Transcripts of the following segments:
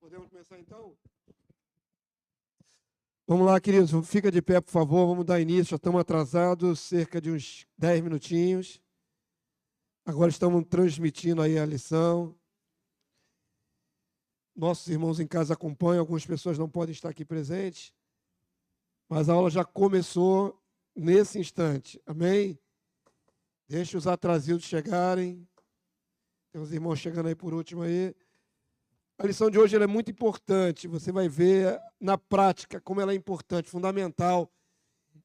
Podemos começar então? Vamos lá, queridos, fica de pé, por favor, vamos dar início, já estamos atrasados, cerca de uns 10 minutinhos. Agora estamos transmitindo aí a lição. Nossos irmãos em casa acompanham, algumas pessoas não podem estar aqui presentes, mas a aula já começou nesse instante, amém? Deixe os atrasados chegarem. Tem uns irmãos chegando aí por último aí. A lição de hoje ela é muito importante, você vai ver na prática como ela é importante, fundamental,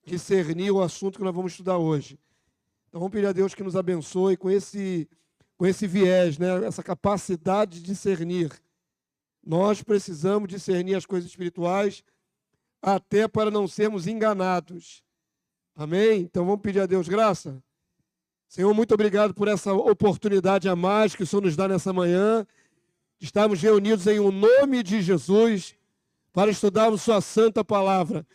discernir o assunto que nós vamos estudar hoje. Então vamos pedir a Deus que nos abençoe com esse viés, né? Essa capacidade de discernir. Nós precisamos discernir as coisas espirituais até para não sermos enganados. Amém? Então vamos pedir a Deus graça. Senhor, muito obrigado por essa oportunidade a mais que o Senhor nos dá nessa manhã. Estamos reunidos em nome de Jesus para estudarmos sua santa palavra.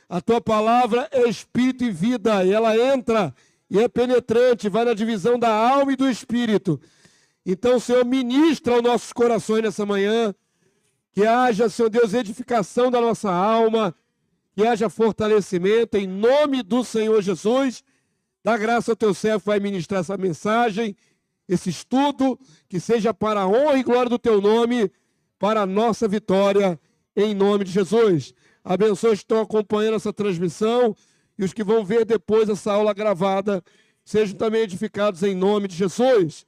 A tua palavra é espírito e vida, e ela entra e é penetrante, vai na divisão da alma e do espírito. Então, Senhor, ministra aos nossos corações nessa manhã, que haja, Senhor Deus, edificação da nossa alma, que haja fortalecimento em nome do Senhor Jesus. Dá graça ao teu servo que vai ministrar essa mensagem, esse estudo, que seja para a honra e glória do teu nome, para a nossa vitória, em nome de Jesus. Abençoe os que estão acompanhando essa transmissão e os que vão ver depois essa aula gravada, sejam também edificados em nome de Jesus.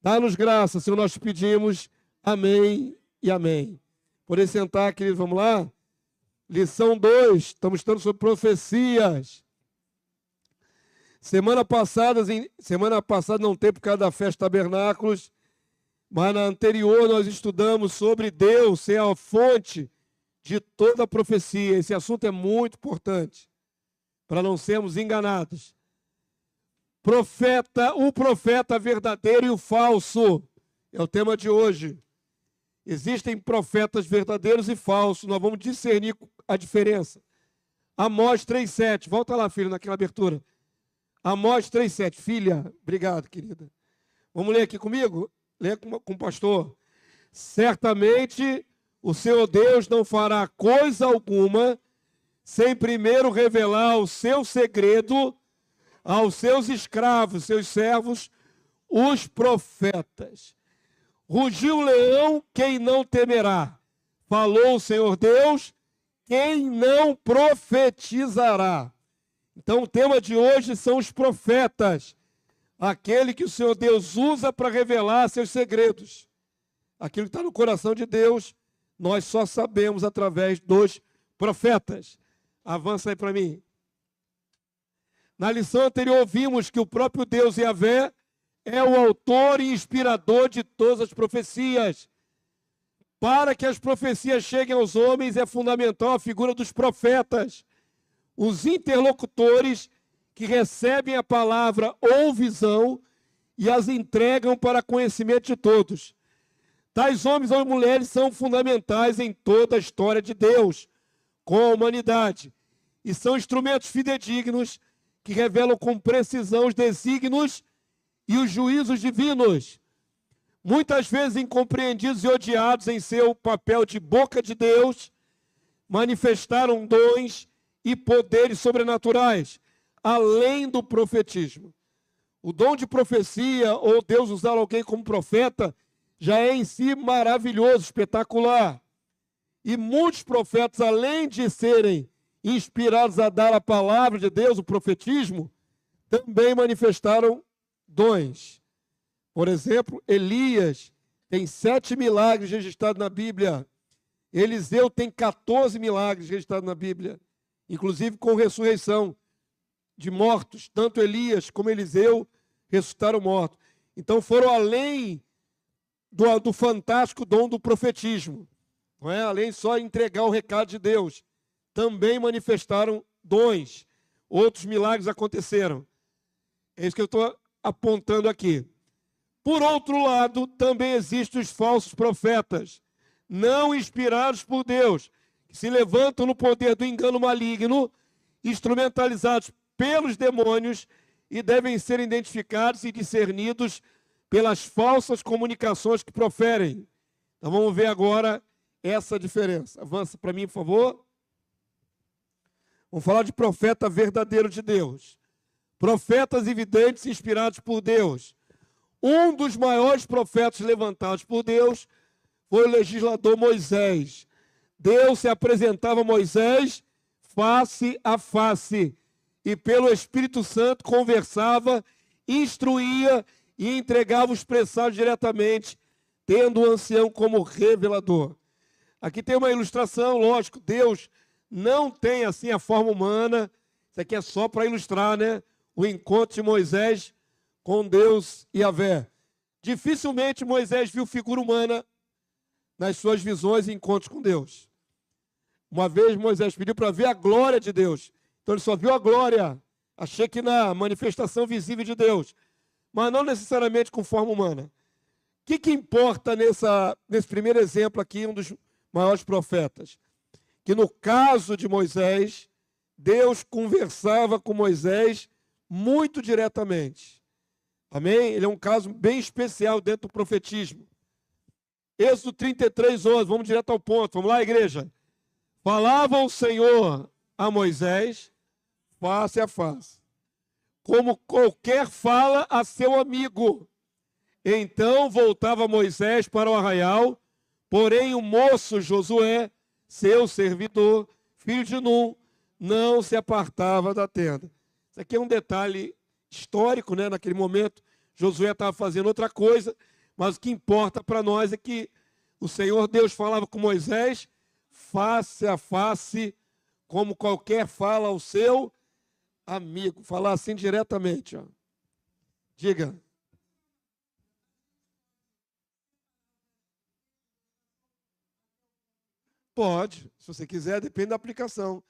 Dá-nos graça, Senhor, nós te pedimos. Amém e amém. Podem sentar, queridos, vamos lá? Lição 2, estamos estudando sobre profecias. Semana passada não teve por causa da festa tabernáculos, mas na anterior nós estudamos sobre Deus ser a fonte de toda a profecia. Esse assunto é muito importante, para não sermos enganados. O profeta verdadeiro e o falso é o tema de hoje. Existem profetas verdadeiros e falsos, nós vamos discernir a diferença. Amós 3,7, volta lá, filho, naquela abertura. Amós 3,7. Filha, obrigado, querida. Vamos ler aqui comigo? Lê com o pastor. Certamente o Senhor Deus não fará coisa alguma sem primeiro revelar o seu segredo aos seus escravos, seus servos, os profetas. Rugiu o leão, quem não temerá? Falou o Senhor Deus, quem não profetizará? Então, o tema de hoje são os profetas, aquele que o Senhor Deus usa para revelar seus segredos. Aquilo que está no coração de Deus, nós só sabemos através dos profetas. Avança aí para mim. Na lição anterior, vimos que o próprio Deus Yahvé é o autor e inspirador de todas as profecias. Para que as profecias cheguem aos homens, é fundamental a figura dos profetas, os interlocutores que recebem a palavra ou visão e as entregam para conhecimento de todos. Tais homens ou mulheres são fundamentais em toda a história de Deus, com a humanidade, e são instrumentos fidedignos que revelam com precisão os desígnios e os juízos divinos. Muitas vezes incompreendidos e odiados em seu papel de boca de Deus, manifestaram dons e poderes sobrenaturais, além do profetismo. O dom de profecia, ou Deus usar alguém como profeta, já é em si maravilhoso, espetacular. E muitos profetas, além de serem inspirados a dar a palavra de Deus, o profetismo, também manifestaram dons. Por exemplo, Elias tem 7 milagres registrados na Bíblia. Eliseu tem 14 milagres registrados na Bíblia, inclusive com ressurreição de mortos. Tanto Elias como Eliseu ressuscitaram mortos. Então foram além do fantástico dom do profetismo. Não é? Além só de entregar o recado de Deus. Também manifestaram dons. Outros milagres aconteceram. É isso que eu estou apontando aqui. Por outro lado, também existem os falsos profetas, não inspirados por Deus, que se levantam no poder do engano maligno, instrumentalizados pelos demônios e devem ser identificados e discernidos pelas falsas comunicações que proferem. Então vamos ver agora essa diferença. Avança para mim, por favor. Vamos falar de profeta verdadeiro de Deus. Profetas e videntes inspirados por Deus. Um dos maiores profetas levantados por Deus foi o legislador Moisés. Deus se apresentava a Moisés face a face e pelo Espírito Santo conversava, instruía e entregava os presságios diretamente, tendo o ancião como revelador. Aqui tem uma ilustração, lógico, Deus não tem assim a forma humana, isso aqui é só para ilustrar, né? O encontro de Moisés com Deus e Yahvé. Dificilmente Moisés viu figura humana nas suas visões e encontros com Deus. Uma vez Moisés pediu para ver a glória de Deus. Então ele só viu a glória, achei que na manifestação visível de Deus, mas não necessariamente com forma humana. O que importa nesse primeiro exemplo aqui, um dos maiores profetas? Que no caso de Moisés, Deus conversava com Moisés muito diretamente. Amém? Ele é um caso bem especial dentro do profetismo. Êxodo 33, 11, vamos direto ao ponto. Vamos lá, igreja. Falava o Senhor a Moisés face a face, como qualquer fala a seu amigo. Então voltava Moisés para o arraial, porém o moço Josué, seu servidor, filho de Num, não se apartava da tenda. Isso aqui é um detalhe histórico, né? Naquele momento, Josué estava fazendo outra coisa, mas o que importa para nós é que o Senhor Deus falava com Moisés face a face, como qualquer fala ao seu amigo. Falar assim diretamente, ó. Diga. Pode, se você quiser, depende da aplicação.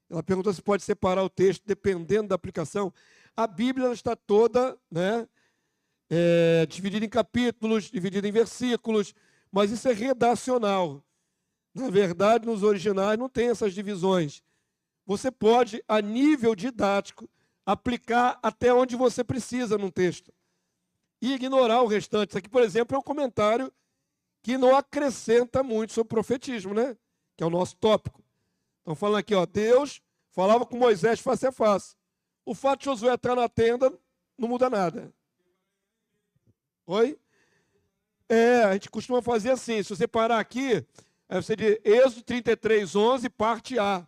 Ela perguntou se pode separar o texto, dependendo da aplicação. A Bíblia ela está toda, né, dividida em capítulos, dividida em versículos, mas isso é redacional. Na verdade, nos originais não tem essas divisões. Você pode, a nível didático, aplicar até onde você precisa num texto e ignorar o restante. Isso aqui, por exemplo, é um comentário que não acrescenta muito sobre profetismo, né? Que é o nosso tópico. Então, falando aqui, ó, Deus falava com Moisés face a face. O fato de Josué estar na tenda não muda nada. Oi? A gente costuma fazer assim, se você parar aqui, aí você diz Êxodo 33, 11, parte A.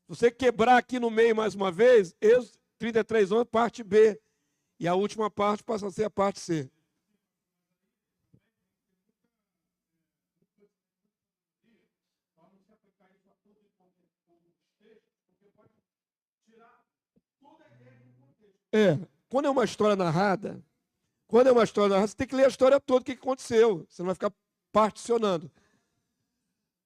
Se você quebrar aqui no meio mais uma vez, Êxodo 33, 11, parte B. E a última parte passa a ser a parte C. Quando é uma história narrada, você tem que ler a história toda, o que aconteceu. Você não vai ficar particionando.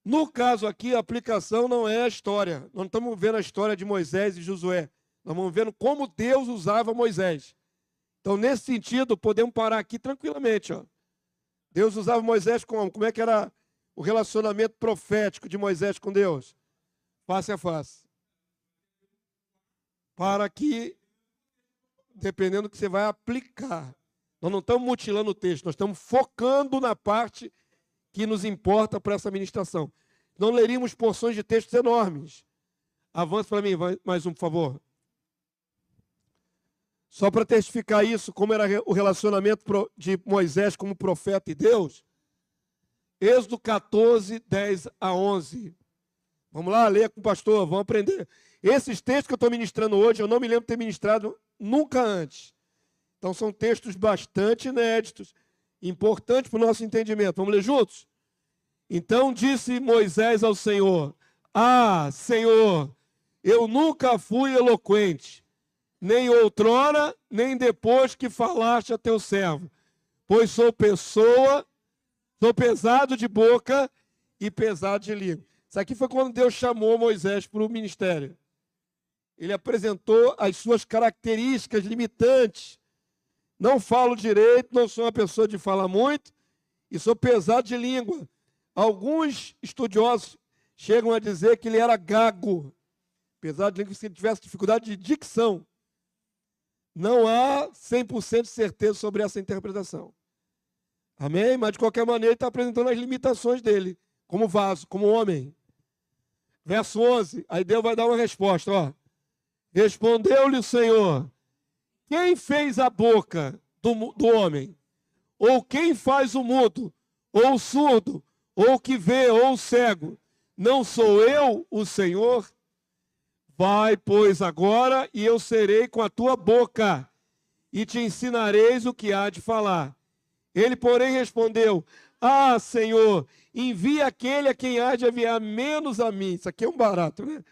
No caso aqui, a aplicação não é a história. Nós não estamos vendo a história de Moisés e Josué. Nós vamos vendo como Deus usava Moisés. Então, nesse sentido, podemos parar aqui tranquilamente. Ó. Deus usava Moisés como? Como é que era o relacionamento profético de Moisés com Deus? Face a face. Para que, dependendo do que você vai aplicar, nós não estamos mutilando o texto, nós estamos focando na parte que nos importa para essa ministração. Não leríamos porções de textos enormes. Avança para mim, mais um, por favor. Só para testificar isso, como era o relacionamento de Moisés como profeta e Deus, Êxodo 14, 10 a 11. Vamos lá, leia com o pastor, vamos aprender. Esses textos que eu estou ministrando hoje, eu não me lembro de ter ministrado nunca antes. Então são textos bastante inéditos, importantes para o nosso entendimento. Vamos ler juntos? Então disse Moisés ao Senhor: Ah, Senhor, eu nunca fui eloquente, nem outrora, nem depois que falaste a teu servo, pois sou pesado de boca e pesado de língua. Isso aqui foi quando Deus chamou Moisés para o ministério. Ele apresentou as suas características limitantes. Não falo direito, não sou uma pessoa de falar muito e sou pesado de língua. Alguns estudiosos chegam a dizer que ele era gago. Pesado de língua, se ele tivesse dificuldade de dicção. Não há 100% de certeza sobre essa interpretação. Amém? Mas, de qualquer maneira, ele está apresentando as limitações dele como vaso, como homem. Verso 11, aí Deus vai dar uma resposta, ó. Respondeu-lhe o Senhor: quem fez a boca do homem? Ou quem faz o mudo, ou o surdo, ou o que vê, ou o cego? Não sou eu o Senhor? Vai, pois, agora, e eu serei com a tua boca, e te ensinareis o que há de falar. Ele, porém, respondeu: ah, Senhor, envia aquele a quem há de enviar, menos a mim. Isso aqui é um barato, né?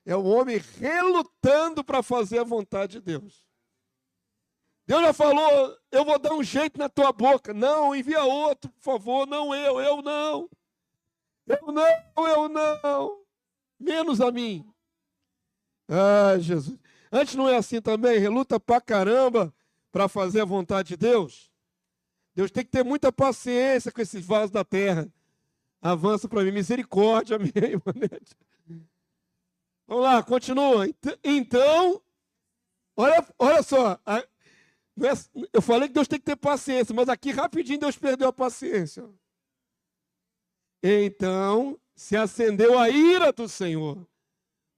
É o homem relutando para fazer a vontade de Deus. Deus já falou: eu vou dar um jeito na tua boca. Não, envia outro, por favor. Não eu não. Eu não. Menos a mim. Ah, Jesus. Antes não é assim também? Reluta pra caramba para fazer a vontade de Deus. Deus tem que ter muita paciência com esses vasos da terra. Avança para mim. Misericórdia, minha irmãnete. Vamos lá, continua. Então, olha só. Eu falei que Deus tem que ter paciência, mas aqui rapidinho Deus perdeu a paciência. Então se acendeu a ira do Senhor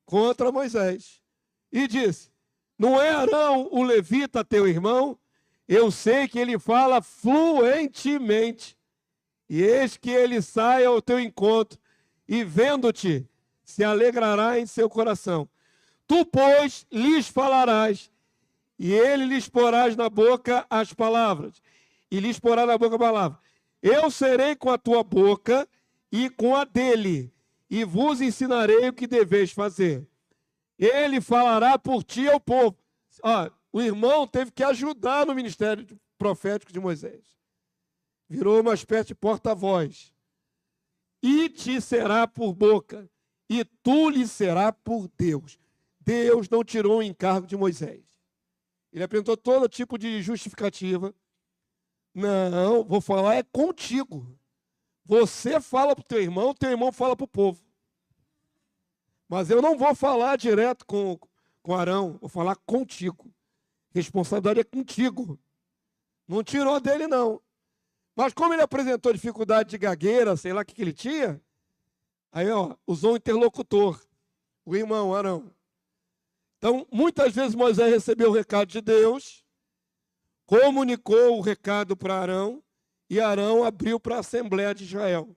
contra Moisés e disse: não é Arão o levita teu irmão? Eu sei que ele fala fluentemente. E eis que ele sai ao teu encontro e vendo-te se alegrará em seu coração. Tu, pois, lhes falarás e ele lhes porás na boca as palavras. E lhes porá na boca a palavra. Eu serei com a tua boca e com a dele, e vos ensinarei o que deveis fazer. Ele falará por ti ao povo. Ó, o irmão teve que ajudar no ministério profético de Moisés. Virou uma espécie de porta-voz. E te será por boca, e tu lhe será por Deus. Deus não tirou o encargo de Moisés. Ele apresentou todo tipo de justificativa. Não, vou falar é contigo. Você fala para o teu irmão fala para o povo. Mas eu não vou falar direto com Arão, vou falar contigo. Responsabilidade é contigo. Não tirou dele, não. Mas como ele apresentou dificuldade de gagueira, sei lá o que ele tinha, aí usou um interlocutor, o irmão Arão. Então, muitas vezes Moisés recebeu o recado de Deus, comunicou o recado para Arão, e Arão abriu para a Assembleia de Israel.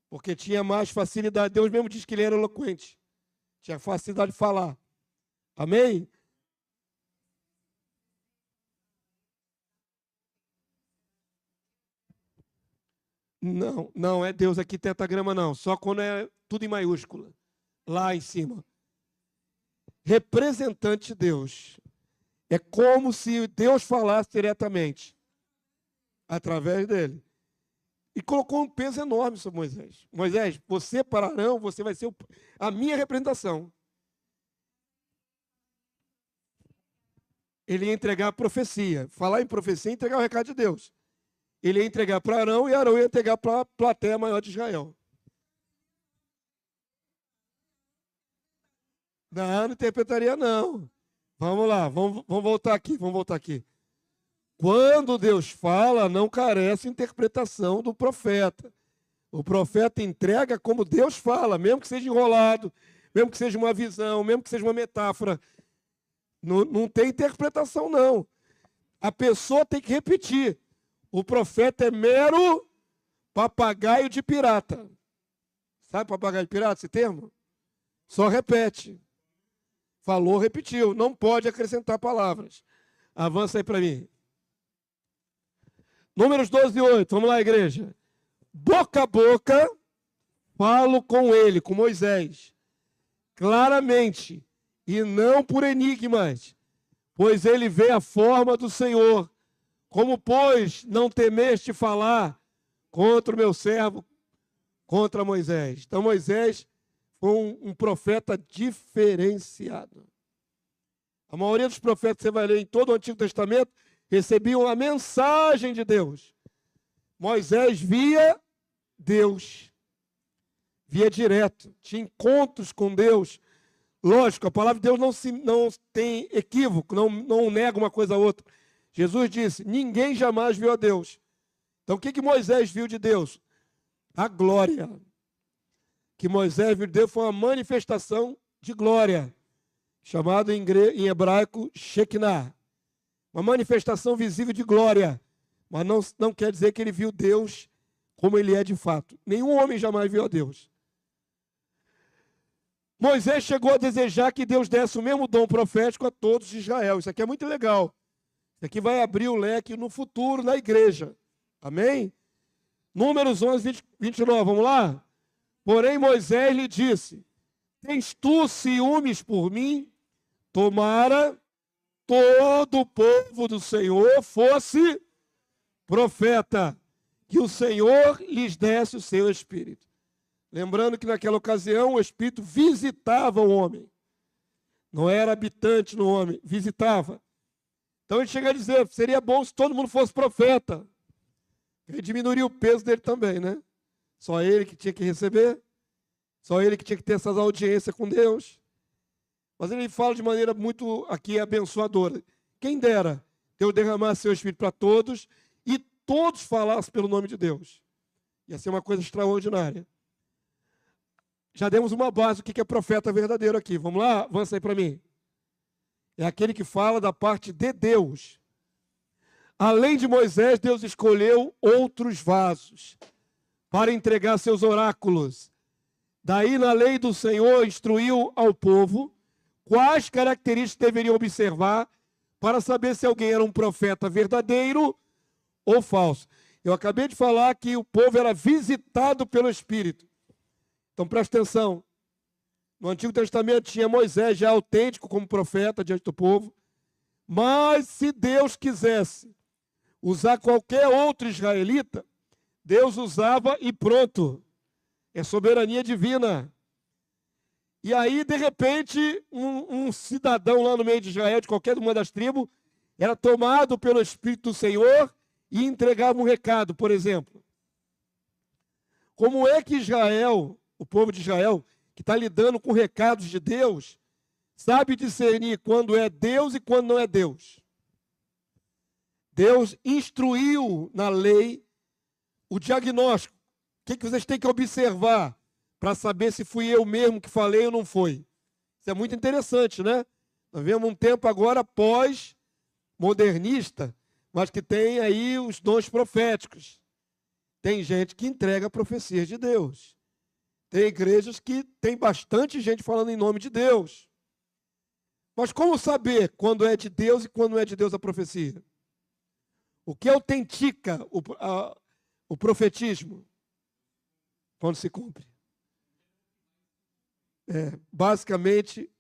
Porque tinha mais facilidade. Deus mesmo diz que ele era eloquente. Tinha facilidade de falar. Amém? Não é Deus aqui tetagrama, não. Só quando é tudo em maiúscula. Lá em cima. Representante de Deus. É como se Deus falasse diretamente. Através dele. E colocou um peso enorme sobre Moisés. Moisés, você para Arão, você vai ser a minha representação. Ele ia entregar a profecia. Falar em profecia e entregar o recado de Deus. Ele ia entregar para Arão e Arão ia entregar para a plateia maior de Israel. Não interpretaria não. Vamos lá, vamos voltar aqui. Quando Deus fala, não carece interpretação do profeta. O profeta entrega como Deus fala, mesmo que seja enrolado, mesmo que seja uma visão, mesmo que seja uma metáfora. Não tem interpretação, não. A pessoa tem que repetir. O profeta é mero papagaio de pirata. Sabe papagaio de pirata, esse termo? Só repete. Falou, repetiu. Não pode acrescentar palavras. Avança aí para mim. Números 12 e 8. Vamos lá, igreja. Boca a boca, falo com ele, com Moisés, claramente, e não por enigmas, pois ele vê a forma do Senhor. Como, pois, não temeste falar contra o meu servo, contra Moisés? Então, Moisés foi um profeta diferenciado. A maioria dos profetas, você vai ler em todo o Antigo Testamento, recebiam a mensagem de Deus. Moisés via Deus. Via direto. Tinha encontros com Deus. Lógico, a palavra de Deus não tem equívoco, não nega uma coisa a outra. Jesus disse, ninguém jamais viu a Deus. Então, o que Moisés viu de Deus? A glória que Moisés viu de Deus foi uma manifestação de glória, chamada em hebraico Shekinah. Uma manifestação visível de glória, mas não quer dizer que ele viu Deus como ele é de fato. Nenhum homem jamais viu a Deus. Moisés chegou a desejar que Deus desse o mesmo dom profético a todos de Israel. Isso aqui é muito legal. Isso aqui vai abrir o leque no futuro na igreja. Amém? Números 11, 29, vamos lá? Porém Moisés lhe disse: tens tu ciúmes por mim? Tomara todo o povo do Senhor fosse profeta, que o Senhor lhes desse o seu Espírito. Lembrando que naquela ocasião o Espírito visitava o homem. Não era habitante no homem, visitava. Então ele chega a dizer, seria bom se todo mundo fosse profeta. Ele diminuiria o peso dele também, né? Só ele que tinha que receber, só ele que tinha que ter essas audiências com Deus. Mas ele fala de maneira muito aqui abençoadora. Quem dera Deus derramar seu Espírito para todos e todos falassem pelo nome de Deus. Ia ser uma coisa extraordinária. Já demos uma base do que é profeta verdadeiro aqui. Vamos lá? Avança aí para mim. É aquele que fala da parte de Deus. Além de Moisés, Deus escolheu outros vasos para entregar seus oráculos. Daí, na lei do Senhor, instruiu ao povo quais características deveriam observar para saber se alguém era um profeta verdadeiro ou falso. Eu acabei de falar que o povo era visitado pelo Espírito. Então, presta atenção. No Antigo Testamento tinha Moisés já autêntico como profeta diante do povo. Mas se Deus quisesse usar qualquer outro israelita, Deus usava e pronto. É soberania divina. E aí, de repente, um cidadão lá no meio de Israel, de qualquer uma das tribos, era tomado pelo Espírito do Senhor e entregava um recado, por exemplo. Como é que Israel, o povo de Israel, que está lidando com recados de Deus, sabe discernir quando é Deus e quando não é Deus? Deus instruiu na lei o diagnóstico. O que vocês têm que observar para saber se fui eu mesmo que falei ou não foi? Isso é muito interessante, né? Nós vemos um tempo agora pós-modernista, mas que tem aí os dons proféticos. Tem gente que entrega profecias de Deus. Tem igrejas que tem bastante gente falando em nome de Deus. Mas como saber quando é de Deus e quando não é de Deus a profecia? O que autentica o profetismo? Quando se cumpre. Basicamente,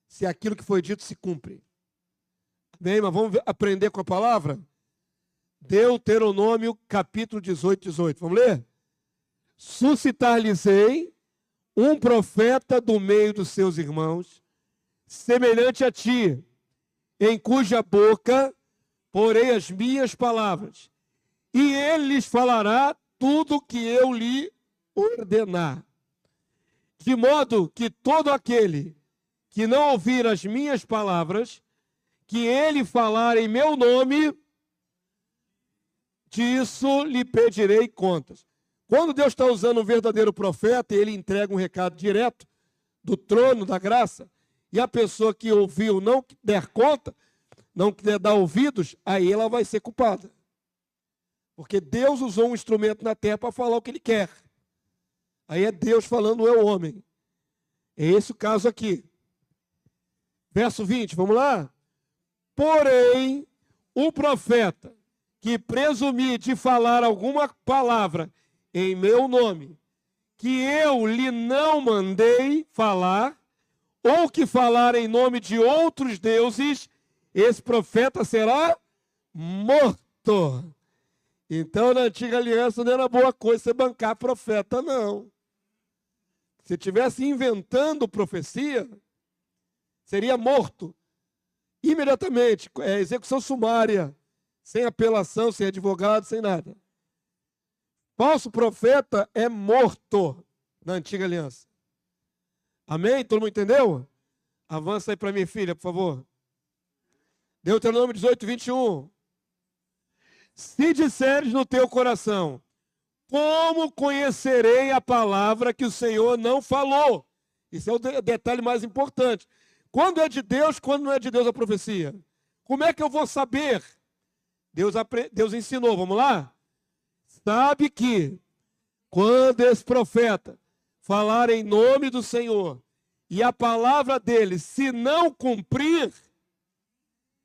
se aquilo que foi dito se cumpre. Bem, mas vamos aprender com a palavra? Deuteronômio, capítulo 18. Vamos ler? Suscitar-lhes-ei um profeta do meio dos seus irmãos, semelhante a ti, em cuja boca porei as minhas palavras, e ele lhes falará tudo o que eu lhe ordenar. De modo que todo aquele que não ouvir as minhas palavras, que ele falar em meu nome, disso lhe pedirei contas. Quando Deus está usando um verdadeiro profeta, ele entrega um recado direto do trono da graça, e a pessoa que ouviu não der conta, não quiser dar ouvidos, aí ela vai ser culpada. Porque Deus usou um instrumento na terra para falar o que ele quer. Aí é Deus falando, não é o homem. É esse o caso aqui. Verso 20, vamos lá? Porém, o profeta que presumir de falar alguma palavra em meu nome, que eu lhe não mandei falar, ou que falar em nome de outros deuses, esse profeta será morto. Então, na antiga aliança não era boa coisa você bancar profeta, não. Se estivesse inventando profecia, seria morto. Imediatamente, execução sumária, sem apelação, sem advogado, sem nada. Falso profeta é morto na antiga aliança. Amém? Todo mundo entendeu? Avança aí para minha filha, por favor. Deuteronômio 18, 21. Se disseres no teu coração, Como conhecerei a palavra que o Senhor não falou? Esse é o detalhe mais importante. Quando é de Deus, quando não é de Deus a profecia? Como é que eu vou saber? Deus ensinou, vamos lá? Sabe que quando esse profeta falar em nome do Senhor e a palavra dele, se não cumprir,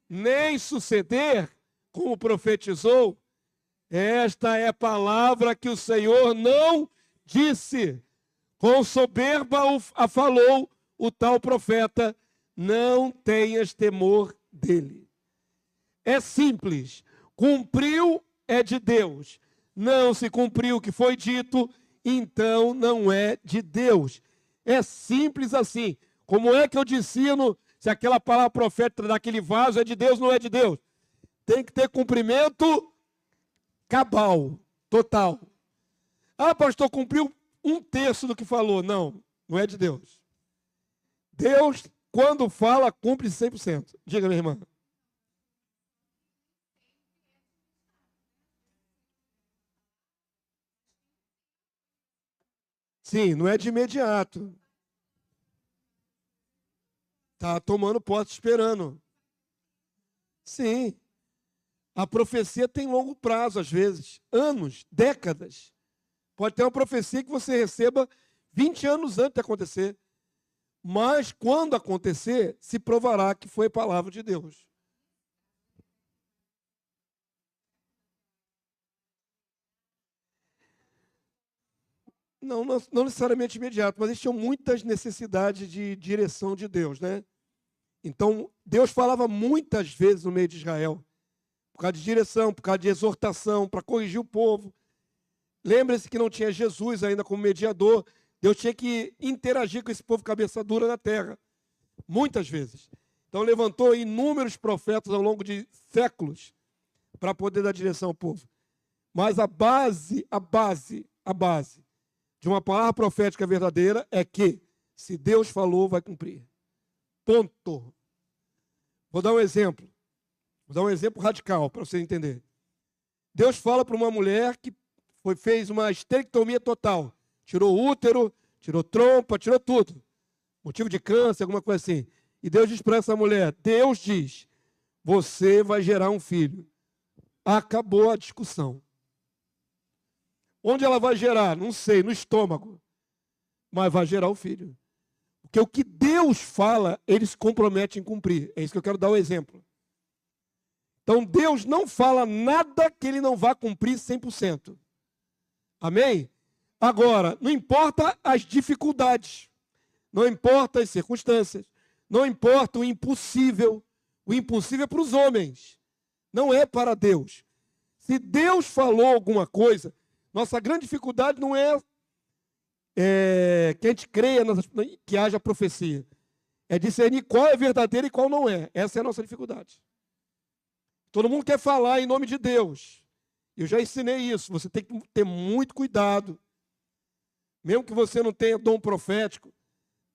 nem suceder, como profetizou, esta é a palavra que o Senhor não disse. Com soberba a falou o tal profeta, não tenhas temor dele. É simples, cumpriu é de Deus. Não se cumpriu o que foi dito, então não é de Deus. É simples assim. Como é que eu ensino se aquela palavra profética daquele vaso é de Deus ou não é de Deus? Tem que ter cumprimento cabal, total. Ah, pastor, cumpriu 1/3 do que falou. Não, não é de Deus. Deus, quando fala, cumpre 100%. Diga, minha irmã. Sim, não é de imediato. Tá tomando posse esperando. Sim. A profecia tem longo prazo, às vezes. Anos, décadas. Pode ter uma profecia que você receba 20 anos antes de acontecer. Mas quando acontecer, se provará que foi palavra de Deus. Não necessariamente imediato, mas eles tinham muitas necessidades de direção de Deus, né? Então, Deus falava muitas vezes no meio de Israel, por causa de direção, por causa de exortação, para corrigir o povo. Lembre-se que não tinha Jesus ainda como mediador, Deus tinha que interagir com esse povo cabeça dura na terra, muitas vezes. Então, levantou inúmeros profetas ao longo de séculos para poder dar direção ao povo. Mas a base de uma palavra profética verdadeira é que, se Deus falou, vai cumprir. Ponto. Vou dar um exemplo. Vou dar um exemplo radical para você entender. Deus fala para uma mulher que fez uma esterectomia total. Tirou o útero, tirou trompa, tirou tudo. Motivo de câncer, alguma coisa assim. E Deus diz para essa mulher, Deus diz, você vai gerar um filho. Acabou a discussão. Onde ela vai gerar? Não sei, no estômago. Mas vai gerar o filho. Porque o que Deus fala, ele se compromete em cumprir. É isso que eu quero dar o exemplo. Então, Deus não fala nada que ele não vá cumprir 100%. Amém? Agora, não importa as dificuldades, não importa as circunstâncias, não importa o impossível. O impossível é para os homens, não é para Deus. Se Deus falou alguma coisa, nossa grande dificuldade não é que a gente creia que haja profecia. É discernir qual é verdadeiro e qual não é. Essa é a nossa dificuldade. Todo mundo quer falar em nome de Deus. Eu já ensinei isso. Você tem que ter muito cuidado. Mesmo que você não tenha dom profético,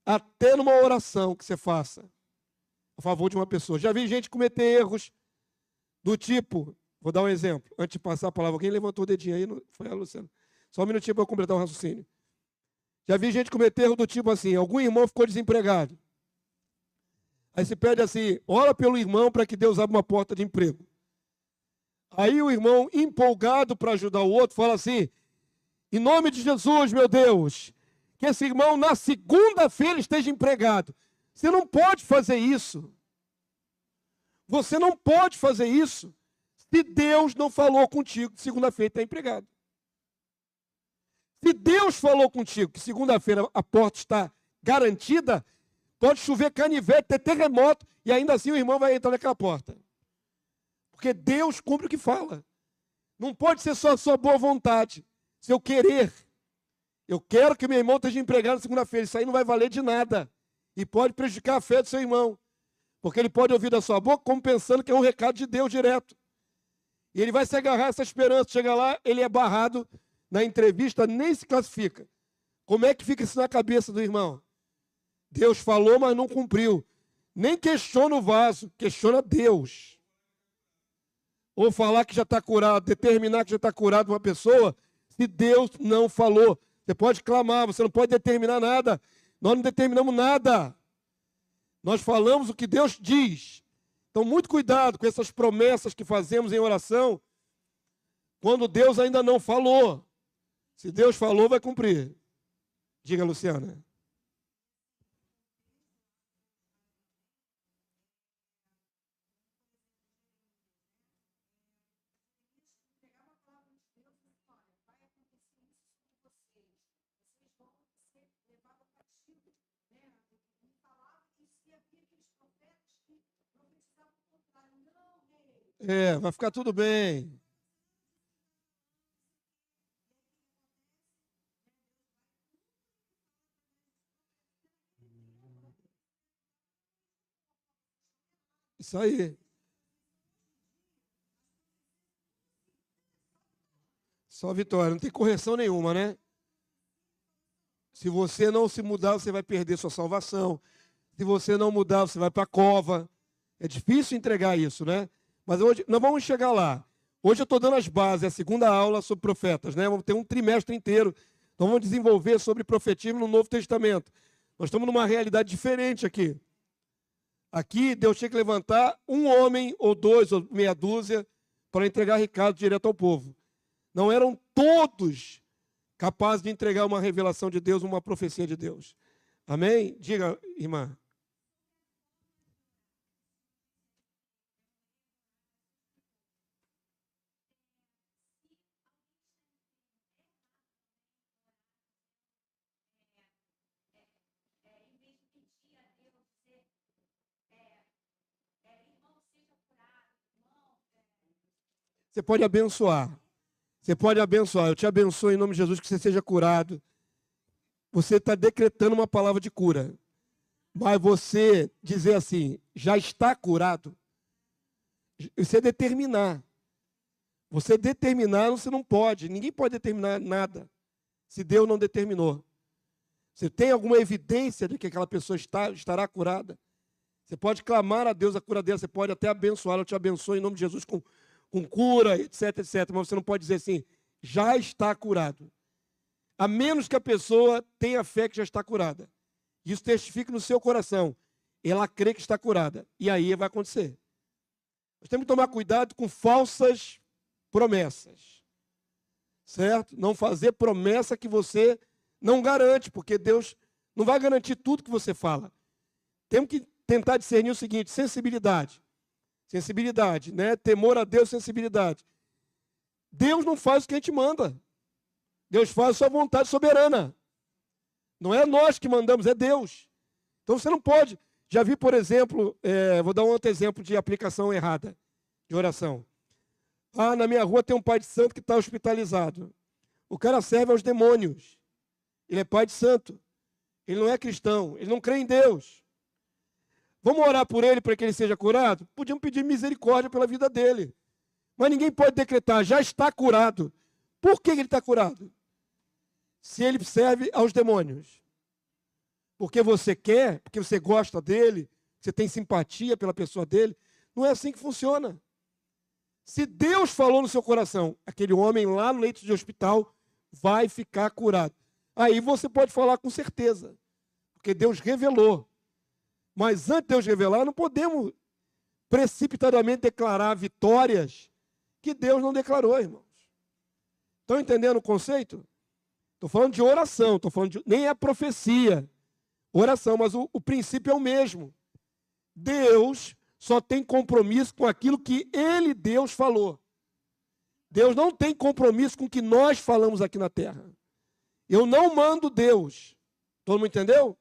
até numa oração que você faça a favor de uma pessoa. Já vi gente cometer erros do tipo, vou dar um exemplo, antes de passar a palavra. Alguém levantou o dedinho aí, foi a Luciana. Só um minutinho para eu completar o raciocínio. Já vi gente cometer erro do tipo assim, algum irmão ficou desempregado. Aí se pede assim, ora pelo irmão para que Deus abra uma porta de emprego. Aí o irmão, empolgado para ajudar o outro, fala assim, em nome de Jesus, meu Deus, que esse irmão na segunda-feira esteja empregado. Você não pode fazer isso. Você não pode fazer isso se Deus não falou contigo que segunda-feira está empregado. Se Deus falou contigo que segunda-feira a porta está garantida, pode chover canivete, ter terremoto, e ainda assim o irmão vai entrar naquela porta. Porque Deus cumpre o que fala. Não pode ser só a sua boa vontade. Se eu querer, eu quero que meu irmão esteja empregado segunda-feira, isso aí não vai valer de nada. E pode prejudicar a fé do seu irmão. Porque ele pode ouvir da sua boca como pensando que é um recado de Deus direto. E ele vai se agarrar a essa esperança. Chega lá, ele é barrado na entrevista, nem se classifica. Como é que fica isso na cabeça do irmão? Deus falou, mas não cumpriu. Nem questiona o vaso, questiona Deus. Ou falar que já está curado, determinar que já está curado uma pessoa, se Deus não falou. Você pode clamar, você não pode determinar nada. Nós não determinamos nada. Nós falamos o que Deus diz. Então, muito cuidado com essas promessas que fazemos em oração, quando Deus ainda não falou. Se Deus falou, vai cumprir. Diga, Luciana. Vai ficar tudo bem. Isso aí. Só vitória, não tem correção nenhuma, né? Se você não se mudar, você vai perder sua salvação. Se você não mudar, você vai para a cova. É difícil entregar isso, né? Mas hoje, nós vamos chegar lá. Hoje eu estou dando as bases, é a segunda aula sobre profetas, né? Vamos ter um trimestre inteiro. Então vamos desenvolver sobre profetismo no Novo Testamento. Nós estamos numa realidade diferente aqui. Aqui Deus tinha que levantar um homem, ou dois, ou meia dúzia, para entregar recado direto ao povo. Não eram todos capazes de entregar uma revelação de Deus, uma profecia de Deus. Amém? Diga, irmã. Você pode abençoar. Você pode abençoar. Eu te abençoo em nome de Jesus, que você seja curado. Você está decretando uma palavra de cura. Mas você dizer assim, já está curado, você determinar. Você determinar, você não pode. Ninguém pode determinar nada se Deus não determinou. Você tem alguma evidência de que aquela pessoa estará curada? Você pode clamar a Deus a cura dela, você pode até abençoá-la. Eu te abençoo em nome de Jesus com cura, etc, etc. Mas você não pode dizer assim, já está curado. A menos que a pessoa tenha fé que já está curada. Isso testifique no seu coração. Ela crê que está curada. E aí vai acontecer. Nós temos que tomar cuidado com falsas promessas. Certo? Não fazer promessa que você não garante, porque Deus não vai garantir tudo que você fala. Temos que tentar discernir o seguinte, sensibilidade. Sensibilidade, né? Temor a Deus, sensibilidade. Deus não faz o que a gente manda. Deus faz a sua vontade soberana. Não é nós que mandamos, é Deus. Então você não pode. Já vi, por exemplo, vou dar um outro exemplo de aplicação errada de oração. Na minha rua tem um pai de santo que está hospitalizado. O cara serve aos demônios. Ele é pai de santo. Ele não é cristão. Ele não crê em Deus. Vamos orar por ele para que ele seja curado? Podíamos pedir misericórdia pela vida dele. Mas ninguém pode decretar, já está curado. Por que ele está curado? Se ele serve aos demônios. Porque você quer, porque você gosta dele, você tem simpatia pela pessoa dele. Não é assim que funciona. Se Deus falou no seu coração, aquele homem lá no leito de hospital vai ficar curado. Aí você pode falar com certeza. Porque Deus revelou. Mas antes de Deus revelar, não podemos precipitadamente declarar vitórias que Deus não declarou, irmãos. Estão entendendo o conceito? Estou falando de oração, estou falando de, nem é profecia, oração, mas o princípio é o mesmo. Deus só tem compromisso com aquilo que Ele, Deus, falou. Deus não tem compromisso com o que nós falamos aqui na terra. Eu não mando Deus. Todo mundo entendeu?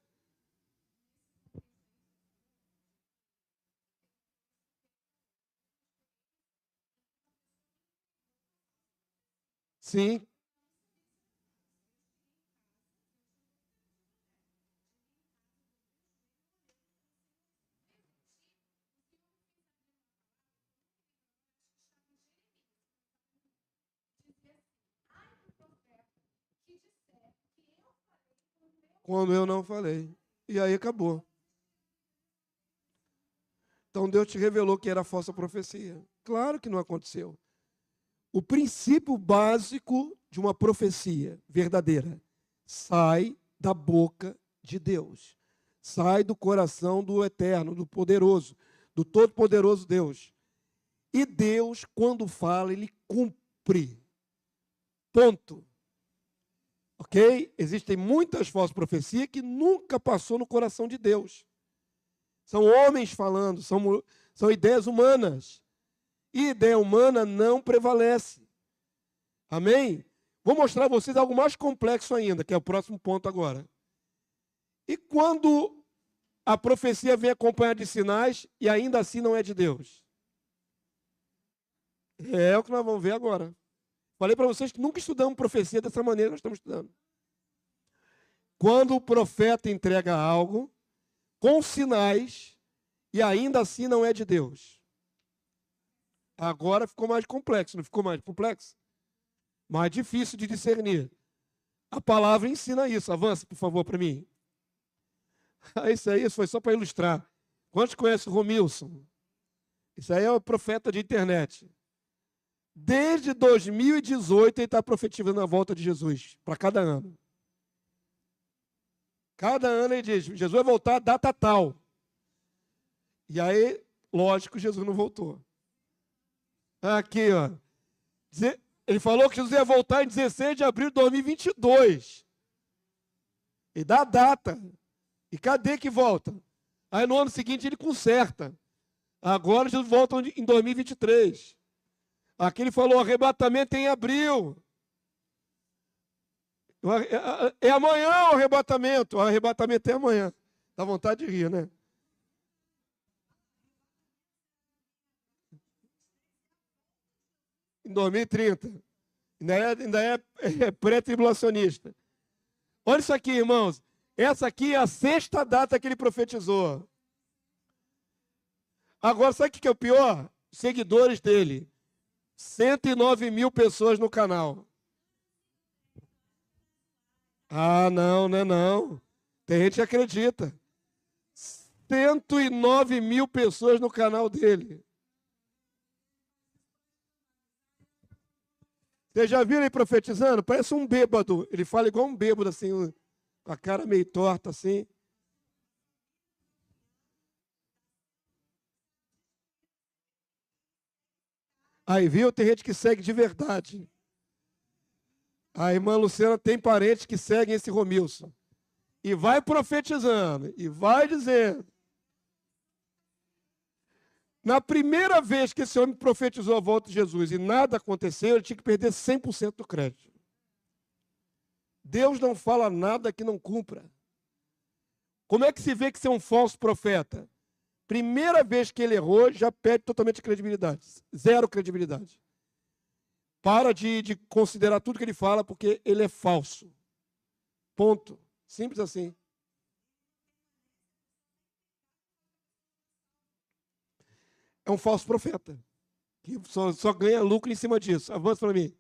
Sim. Quando eu não falei. E aí acabou. Então Deus te revelou que era falsa profecia. Claro que não aconteceu. O princípio básico de uma profecia verdadeira sai da boca de Deus, sai do coração do Eterno, do Poderoso, do Todo-Poderoso Deus. E Deus, quando fala, Ele cumpre. Ponto. Ok? Existem muitas falsas profecias que nunca passou no coração de Deus. São homens falando, são ideias humanas. E ideia humana não prevalece. Amém? Vou mostrar a vocês algo mais complexo ainda, que é o próximo ponto agora. E quando a profecia vem acompanhada de sinais e ainda assim não é de Deus? É o que nós vamos ver agora. Falei para vocês que nunca estudamos profecia dessa maneira que nós estamos estudando. Quando o profeta entrega algo com sinais e ainda assim não é de Deus. Agora ficou mais complexo, não ficou mais complexo? Mais difícil de discernir. A palavra ensina isso. Avança, por favor, para mim. Isso aí foi só para ilustrar. Quantos conhecem o Romilson? Isso aí é o profeta de internet. Desde 2018 ele está profetizando a volta de Jesus, para cada ano. Cada ano ele diz, Jesus vai voltar a data tal. E aí, lógico, Jesus não voltou. Aqui, ó. Ele falou que Jesus ia voltar em 16 de abril de 2022. E dá a data. E cadê que volta? Aí no ano seguinte ele conserta. Agora Jesus volta em 2023. Aqui ele falou arrebatamento em abril. É amanhã o arrebatamento. O arrebatamento é amanhã. Dá vontade de rir, né? Em 2030. Ainda é pré-tribulacionista. Olha isso aqui, irmãos. Essa aqui é a sexta data que ele profetizou. Agora, sabe o que é o pior? Seguidores dele. 109 mil pessoas no canal. Ah, não, não é não. Tem gente que acredita. 109 mil pessoas no canal dele. Vocês já viram ele profetizando? Parece um bêbado. Ele fala igual um bêbado, assim, com a cara meio torta, assim. Aí, viu? Tem gente que segue de verdade. A irmã Luciana tem parentes que seguem esse Romilson. E vai profetizando. E vai dizendo. Na primeira vez que esse homem profetizou a volta de Jesus e nada aconteceu, ele tinha que perder 100% do crédito. Deus não fala nada que não cumpra. Como é que se vê que você é um falso profeta? Primeira vez que ele errou, já perde totalmente a credibilidade. Zero credibilidade. Para de considerar tudo que ele fala, porque ele é falso. Ponto. Simples assim. É um falso profeta. Que só ganha lucro em cima disso. Avança para mim.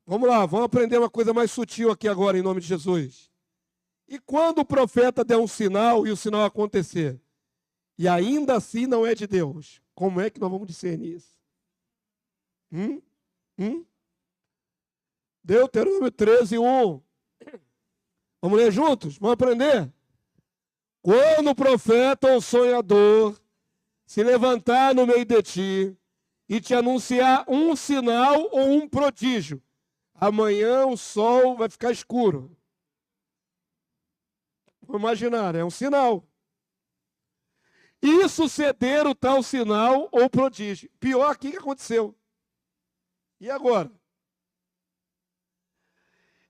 Vamos lá, vamos aprender uma coisa mais sutil aqui agora, em nome de Jesus. E quando o profeta der um sinal e o sinal acontecer, e ainda assim não é de Deus, como é que nós vamos discernir isso? Deuteronômio 13, 1. Vamos ler juntos? Vamos aprender? Quando o profeta ou sonhador se levantar no meio de ti e te anunciar um sinal ou um prodígio, amanhã o sol vai ficar escuro. Vou imaginar, é um sinal. E suceder o tal sinal ou prodígio. Pior aqui que aconteceu. E agora?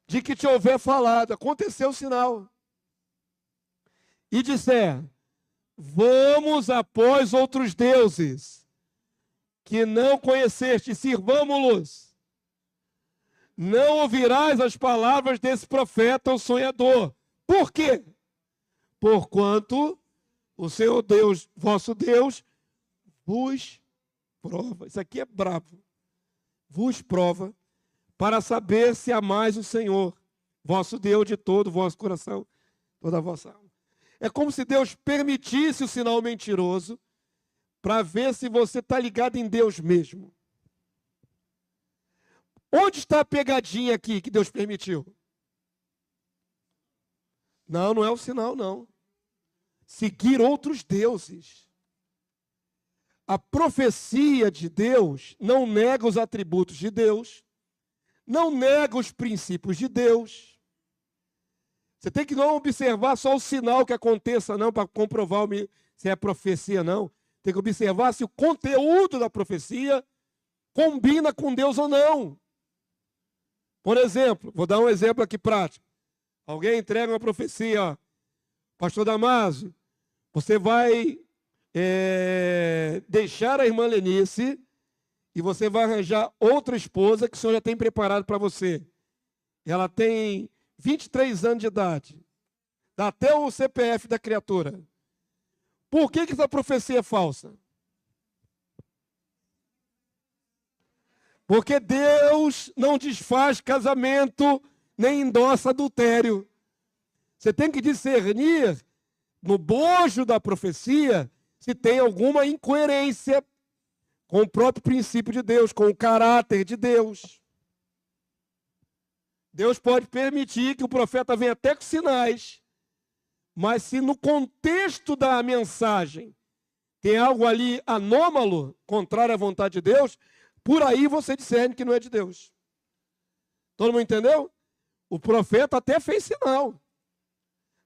De que te houver falado, aconteceu o sinal. E disser, vamos após outros deuses, que não conheceste, sirvamo-los. Não ouvirás as palavras desse profeta ou sonhador. Por quê? Porquanto o Senhor Deus, vosso Deus, vos prova. Isso aqui é bravo. Vos prova para saber se amais o Senhor, vosso Deus, de todo o vosso coração, toda a vossa alma. É como se Deus permitisse o sinal mentiroso para ver se você está ligado em Deus mesmo. Onde está a pegadinha aqui que Deus permitiu? Não, não é o sinal, não. Seguir outros deuses. A profecia de Deus não nega os atributos de Deus, não nega os princípios de Deus. Você tem que não observar só o sinal que aconteça, não, para comprovar se é profecia, não. Tem que observar se o conteúdo da profecia combina com Deus ou não. Por exemplo, vou dar um exemplo aqui prático. Alguém entrega uma profecia, ó, pastor Damásio, você vai deixar a irmã Lenice e você vai arranjar outra esposa que o senhor já tem preparado para você. Ela tem 23 anos de idade. Dá até o CPF da criatura. Por que essa profecia é falsa? Porque Deus não desfaz casamento nem endossa adultério. Você tem que discernir no bojo da profecia se tem alguma incoerência com o próprio princípio de Deus, com o caráter de Deus. Deus pode permitir que o profeta venha até com sinais, mas se no contexto da mensagem tem algo ali anômalo, contrário à vontade de Deus, por aí você discerne que não é de Deus. Todo mundo entendeu? O profeta até fez sinal,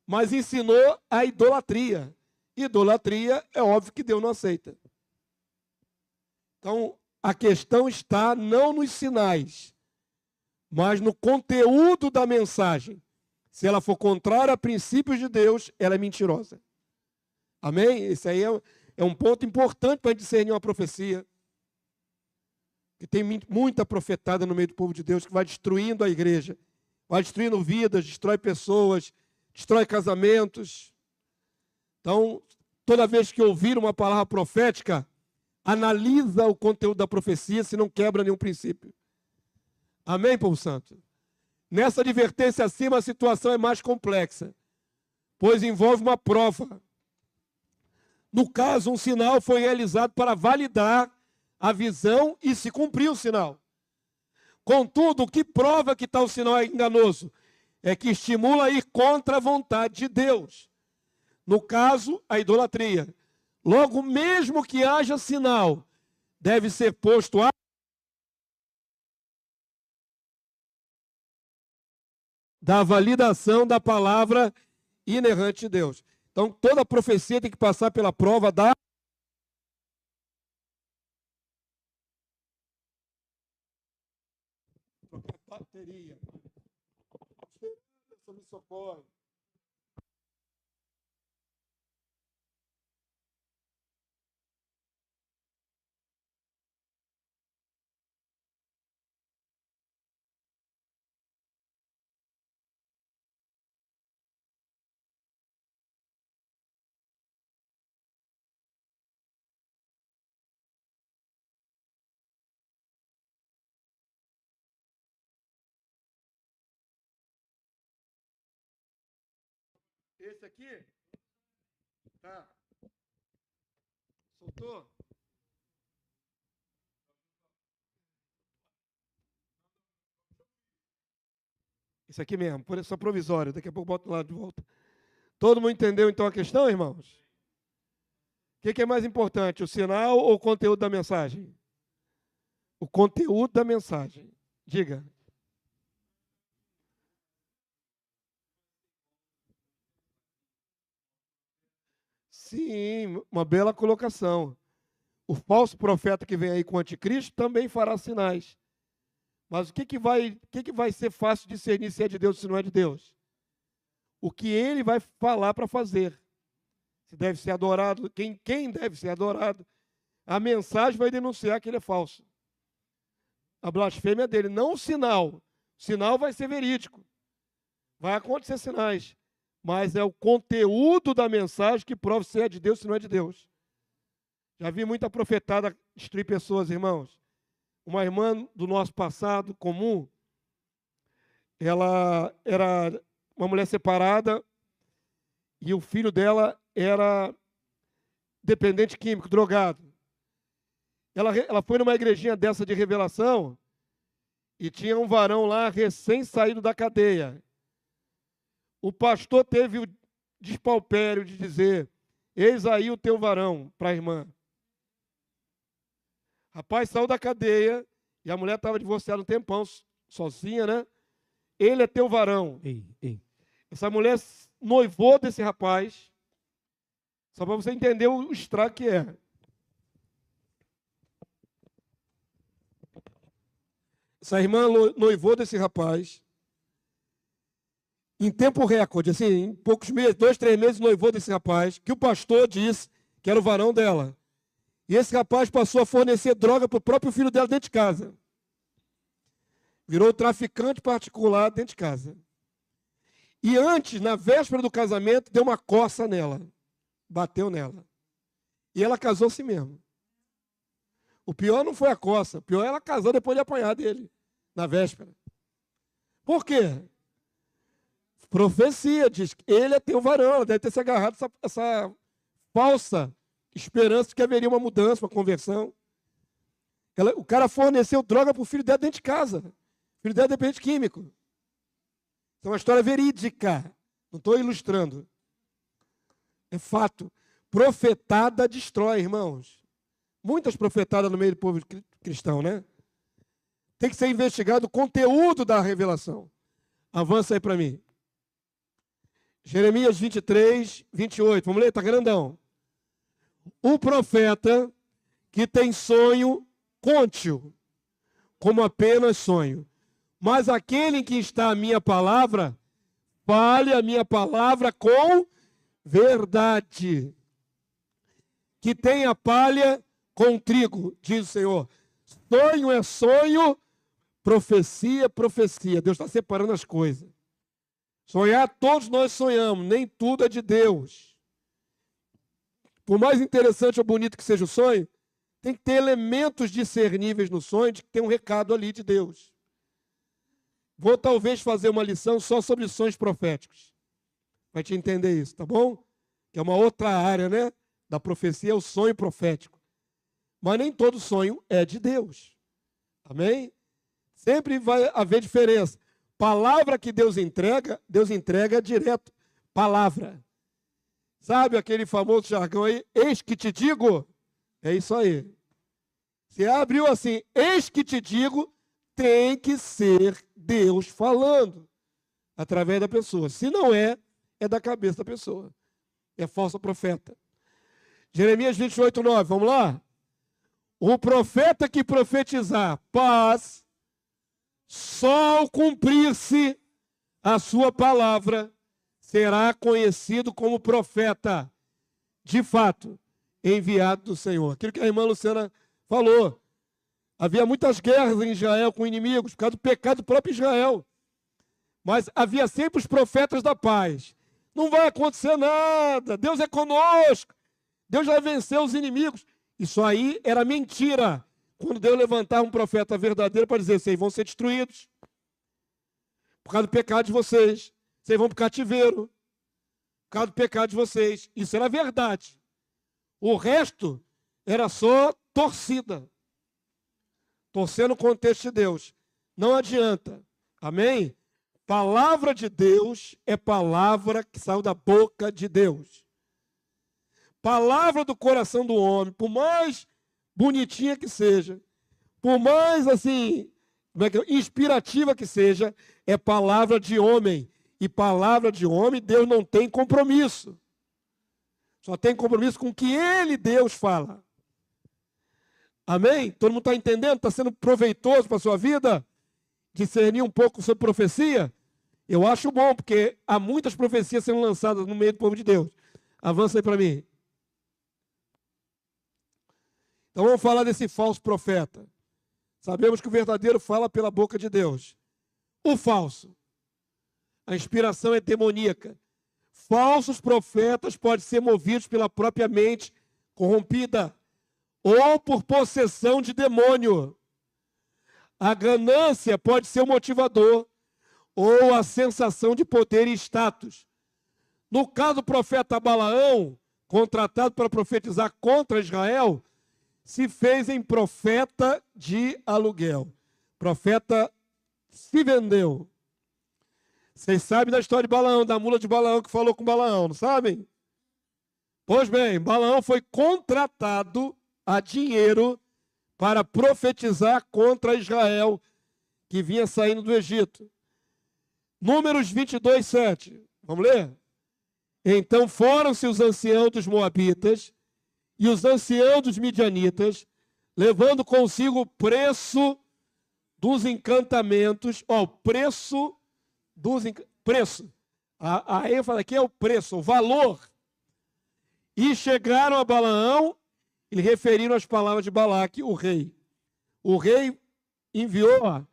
mas ensinou a idolatria. Idolatria é óbvio que Deus não aceita. Então, a questão está não nos sinais, mas no conteúdo da mensagem. Se ela for contrária a princípios de Deus, ela é mentirosa. Amém? Esse aí é um ponto importante para discernir uma profecia. Que tem muita profetada no meio do povo de Deus que vai destruindo a igreja, vai destruindo vidas, destrói pessoas, destrói casamentos. Então, toda vez que ouvir uma palavra profética, analisa o conteúdo da profecia se não quebra nenhum princípio. Amém, povo santo? Nessa advertência acima, a situação é mais complexa, pois envolve uma prova. No caso, um sinal foi realizado para validar a visão e se cumpriu o sinal. Contudo, o que prova que tal sinal é enganoso? É que estimula a ir contra a vontade de Deus. No caso, a idolatria. Logo, mesmo que haja sinal, deve ser posto da validação da palavra inerrante de Deus. Então, toda profecia tem que passar pela prova da bateria. Me socorre. Esse aqui? Tá. Soltou? Isso aqui mesmo, por só provisório. Daqui a pouco boto lá de volta. Todo mundo entendeu então a questão, irmãos? O que é mais importante, o sinal ou o conteúdo da mensagem? O conteúdo da mensagem. Diga. Sim, uma bela colocação. O falso profeta que vem aí com o anticristo também fará sinais. Mas o que vai ser fácil discernir se é de Deus ou se não é de Deus? O que ele vai falar para fazer. Se deve ser adorado, quem deve ser adorado. A mensagem vai denunciar que ele é falso. A blasfêmia dele, não o sinal. O sinal vai ser verídico. Vai acontecer sinais. Mas é o conteúdo da mensagem que prova se é de Deus ou se não é de Deus. Já vi muita profetada destruir pessoas, irmãos. Uma irmã do nosso passado comum, ela era uma mulher separada e o filho dela era dependente químico, drogado. Ela foi numa igrejinha dessa de revelação E tinha um varão lá, recém-saído da cadeia. O pastor teve o despautério de dizer: eis aí o teu varão, para a irmã. Rapaz saiu da cadeia e a mulher estava divorciada um tempão, sozinha, né? Ele é teu varão. Ei. Essa mulher noivou desse rapaz, só para você entender o estrago que é. Essa irmã noivou desse rapaz, em tempo recorde, assim, em poucos meses, 2, 3 meses, noivou desse rapaz, que o pastor disse que era o varão dela. E esse rapaz passou a fornecer droga para o próprio filho dela dentro de casa. Virou traficante particular dentro de casa. E antes, na véspera do casamento, deu uma coça nela. Bateu nela. E ela casou assim mesmo. O pior não foi a coça. O pior é ela casar depois de apanhar dele. Na véspera. Por quê? Profecia. Diz que ele é teu varão. Ela deve ter se agarrado essa falsa esperança de que haveria uma mudança, uma conversão. O cara forneceu droga para o filho dela dentro de casa. O filho dela é dependente químico. Isso é uma história verídica. Não estou ilustrando. É fato. Profetada destrói, irmãos. Muitas profetadas no meio do povo cristão, né? Tem que ser investigado o conteúdo da revelação. Avança aí para mim. Jeremias 23, 28. Vamos ler? Está grandão. O profeta que tem sonho, conte-o, como apenas sonho. Mas aquele em que está a minha palavra, fale a minha palavra com verdade. Que tenha palha com trigo, diz o Senhor. Sonho é sonho, profecia é profecia. Deus está separando as coisas. Sonhar, todos nós sonhamos, nem tudo é de Deus. Por mais interessante ou bonito que seja o sonho, tem que ter elementos discerníveis no sonho de que tem um recado ali de Deus. Vou talvez fazer uma lição só sobre sonhos proféticos. Vai te entender isso, tá bom? Que é uma outra área, né? Da profecia, é o sonho profético. Mas nem todo sonho é de Deus. Amém? Sempre vai haver diferença. Palavra que Deus entrega direto. Palavra. Sabe aquele famoso jargão aí? Eis que te digo. É isso aí. Se abriu assim, eis que te digo, tem que ser Deus falando. Através da pessoa. Se não é, é da cabeça da pessoa. É falso profeta. Jeremias 28, 9. Vamos lá? O profeta que profetizar paz, só ao cumprir-se a sua palavra, será conhecido como profeta, de fato, enviado do Senhor. Aquilo que a irmã Luciana falou. Havia muitas guerras em Israel com inimigos, por causa do pecado do próprio Israel. Mas havia sempre os profetas da paz. Não vai acontecer nada, Deus é conosco, Deus vai vencer os inimigos. Isso aí era mentira. Quando Deus levantar um profeta verdadeiro para dizer, vocês vão ser destruídos. Por causa do pecado de vocês. Vocês vão para o cativeiro. Por causa do pecado de vocês. Isso era verdade. O resto era só torcida. Torcendo o contexto de Deus. Não adianta. Amém? Palavra de Deus é palavra que saiu da boca de Deus. Palavra do coração do homem, por mais bonitinha que seja, por mais assim, inspirativa que seja, é palavra de homem. E palavra de homem, Deus não tem compromisso. Só tem compromisso com o que ele, Deus, fala. Amém? Todo mundo está entendendo? Está sendo proveitoso para a sua vida? Discernir um pouco sobre profecia? Eu acho bom, porque há muitas profecias sendo lançadas no meio do povo de Deus. Avança aí para mim. Então vamos falar desse falso profeta. Sabemos que o verdadeiro fala pela boca de Deus. O falso. A inspiração é demoníaca. Falsos profetas podem ser movidos pela própria mente corrompida ou por possessão de demônio. A ganância pode ser o motivador ou a sensação de poder e status. No caso do profeta Balaão, contratado para profetizar contra Israel, se fez em profeta de aluguel. Profeta se vendeu. Vocês sabem da história de Balaão, da mula de Balaão que falou com Balaão, não sabem? Pois bem, Balaão foi contratado a dinheiro para profetizar contra Israel, que vinha saindo do Egito. Números 22, 7. Vamos ler? Então foram-se os anciãos dos moabitas e os anciãos dos midianitas, levando consigo o preço dos encantamentos. Ó, o preço dos preço. A ênfase aqui é o preço, o valor. E chegaram a Balaão e lhe referiram as palavras de Balaque, o rei. O rei enviou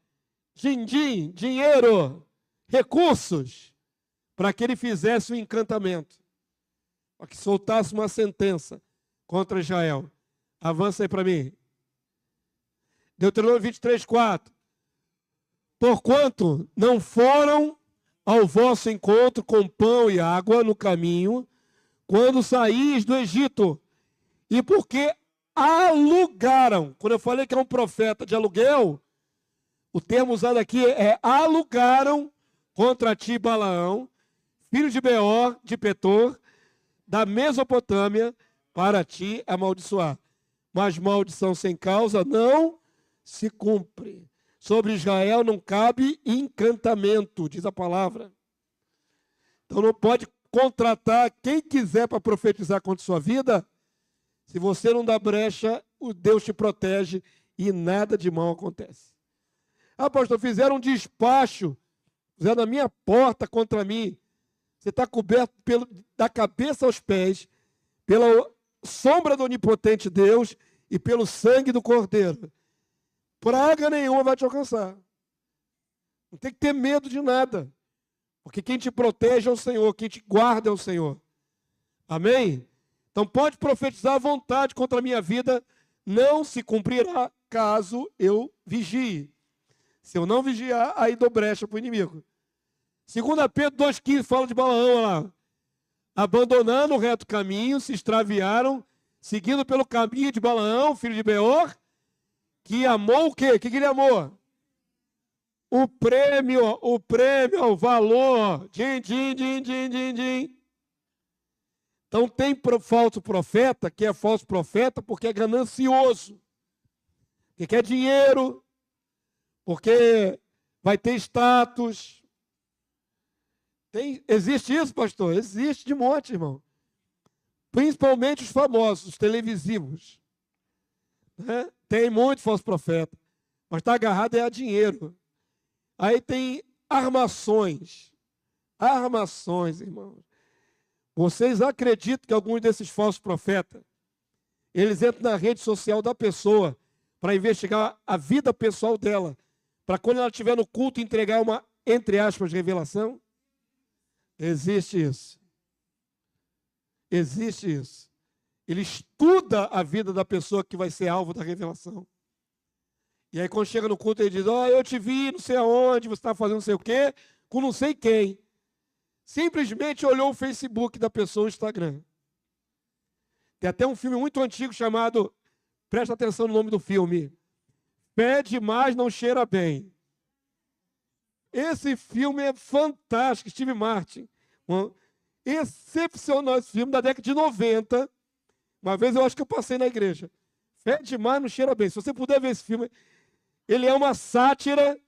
din-din, dinheiro, recursos, para que ele fizesse um encantamento, para que soltasse uma sentença contra Israel. Avança aí para mim. Deuteronômio 23, 4. Porquanto não foram ao vosso encontro com pão e água no caminho, quando saís do Egito, e porque alugaram. Quando eu falei que é um profeta de aluguel, o termo usado aqui é alugaram contra ti Balaão, filho de Beor, de Petor, da Mesopotâmia, para ti amaldiçoar. Mas maldição sem causa não se cumpre. Sobre Israel não cabe encantamento, diz a palavra. Então não pode contratar quem quiser para profetizar contra sua vida. Se você não dá brecha, o Deus te protege e nada de mal acontece. Ah, pastor, fizeram um despacho, fizeram a minha porta contra mim. Você está coberto da cabeça aos pés, pela sombra do onipotente Deus e pelo sangue do Cordeiro. Praga nenhuma vai te alcançar. Não tem que ter medo de nada. Porque quem te protege é o Senhor, quem te guarda é o Senhor. Amém? Então pode profetizar à vontade contra a minha vida, não se cumprirá caso eu vigie. Se eu não vigiar, aí dou brecha para o inimigo. 2 Pedro 2,15 fala de Balaão lá. Abandonando o reto caminho, se extraviaram, seguindo pelo caminho de Balaão, filho de Beor, que amou o quê? O que ele amou? O prêmio, o valor. Din, din, din, din, din, din. Então tem falso profeta, que é falso profeta porque é ganancioso, porque quer dinheiro, porque vai ter status. Existe isso, pastor? Existe de monte, irmão. Principalmente os famosos, os televisivos. Né? Tem muito falso profeta, mas está agarrado a dinheiro. Aí tem armações. Armações, irmãos. Vocês acreditam que alguns desses falsos profetas, eles entram na rede social da pessoa para investigar a vida pessoal dela, para quando ela estiver no culto entregar uma, entre aspas, revelação? Existe isso. Existe isso. Ele estuda a vida da pessoa que vai ser alvo da revelação. E aí quando chega no culto ele diz, eu te vi não sei aonde, você está fazendo não sei o quê, com não sei quem. Simplesmente olhou o Facebook da pessoa, o Instagram. Tem até um filme muito antigo chamado, presta atenção no nome do filme, Fé Demais Não Cheira Bem. Esse filme é fantástico, Steve Martin. Excepcional esse filme, da década de 90. Uma vez eu acho que eu passei na igreja. Fé Demais Não Cheira Bem. Se você puder ver esse filme, ele é uma sátira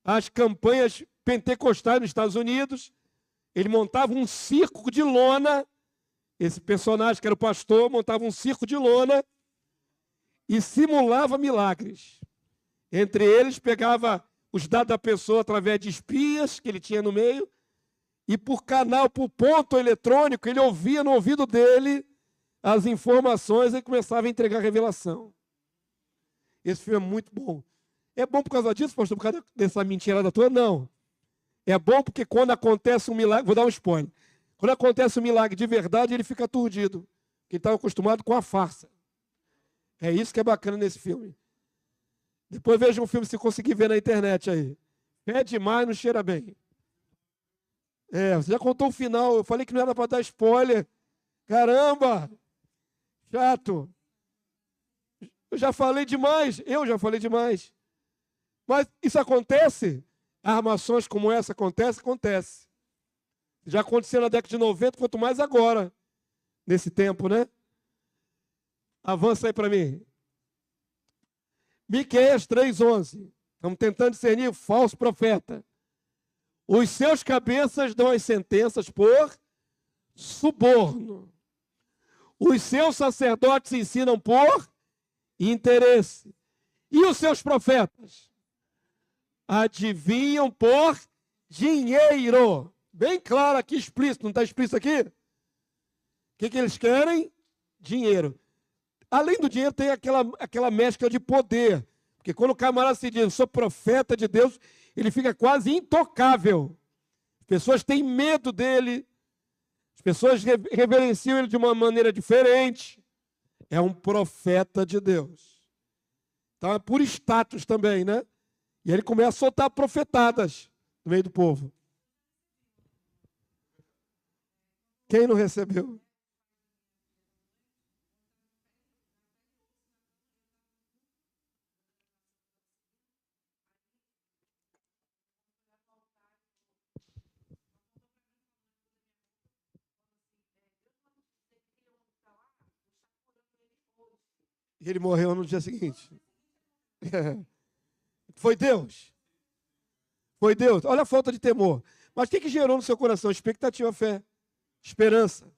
às campanhas pentecostais nos Estados Unidos. Ele montava um circo de lona. Esse personagem, que era o pastor, montava um circo de lona e simulava milagres. Entre eles, pegava os dados da pessoa através de espias que ele tinha no meio e por canal, por ponto eletrônico, ele ouvia no ouvido dele as informações e começava a entregar a revelação. Esse filme é muito bom. É bom por causa disso, pastor, por causa dessa mentirada toda? Não. É bom porque quando acontece um milagre, vou dar um spoiler, quando acontece um milagre de verdade, ele fica aturdido, porque ele estava acostumado com a farsa. É isso que é bacana nesse filme. Depois veja um filme se conseguir ver na internet aí. Fé demais, não cheira bem. Você já contou o final, eu falei que não era para dar spoiler. Caramba! Chato. Eu já falei demais. Mas isso acontece armações como essa acontece. Já aconteceu na década de 90, quanto mais agora, nesse tempo, né? Avança aí para mim. Miqueias 3:11. Estamos tentando discernir o falso profeta. Os seus cabeças dão as sentenças por suborno. Os seus sacerdotes ensinam por interesse. E os seus profetas adivinham por dinheiro. Bem claro aqui, explícito. Não está explícito aqui? O que eles querem? Dinheiro. Além do dinheiro, tem aquela mescla de poder. Porque quando o camarada se diz, eu sou profeta de Deus, ele fica quase intocável. As pessoas têm medo dele. As pessoas reverenciam ele de uma maneira diferente. É um profeta de Deus. Então é por status também, né? E ele começa a soltar profetadas no meio do povo. Quem não recebeu? E ele morreu no dia seguinte. Foi Deus. Foi Deus. Olha a falta de temor. Mas o que gerou no seu coração? Expectativa, fé, esperança.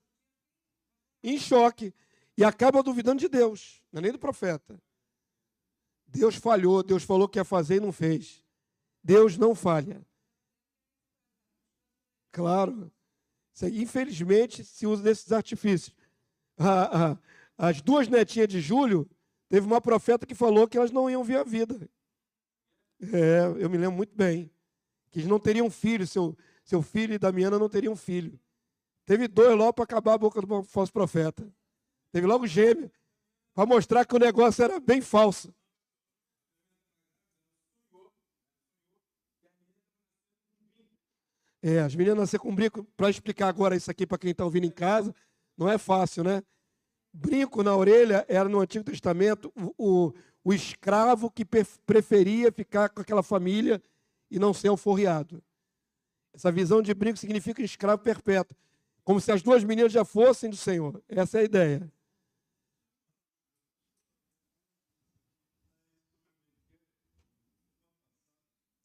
Em choque. E acaba duvidando de Deus, não é nem do profeta. Deus falhou, Deus falou que ia fazer e não fez. Deus não falha. Claro. Infelizmente, se usa desses artifícios. As duas netinhas de Júlio, teve uma profeta que falou que elas não iam ver a vida. Eu me lembro muito bem. Que eles não teriam filho, seu filho e Damiana não teriam filho. Teve 2 logo para acabar a boca do falso profeta. Teve logo gêmeo, para mostrar que o negócio era bem falso. As meninas nasceram com brinco. Para explicar agora isso aqui para quem está ouvindo em casa, não é fácil, né? Brinco na orelha era no Antigo Testamento o escravo que preferia ficar com aquela família e não ser alforriado. Essa visão de brinco significa escravo perpétuo. Como se as 2 meninas já fossem do Senhor. Essa é a ideia.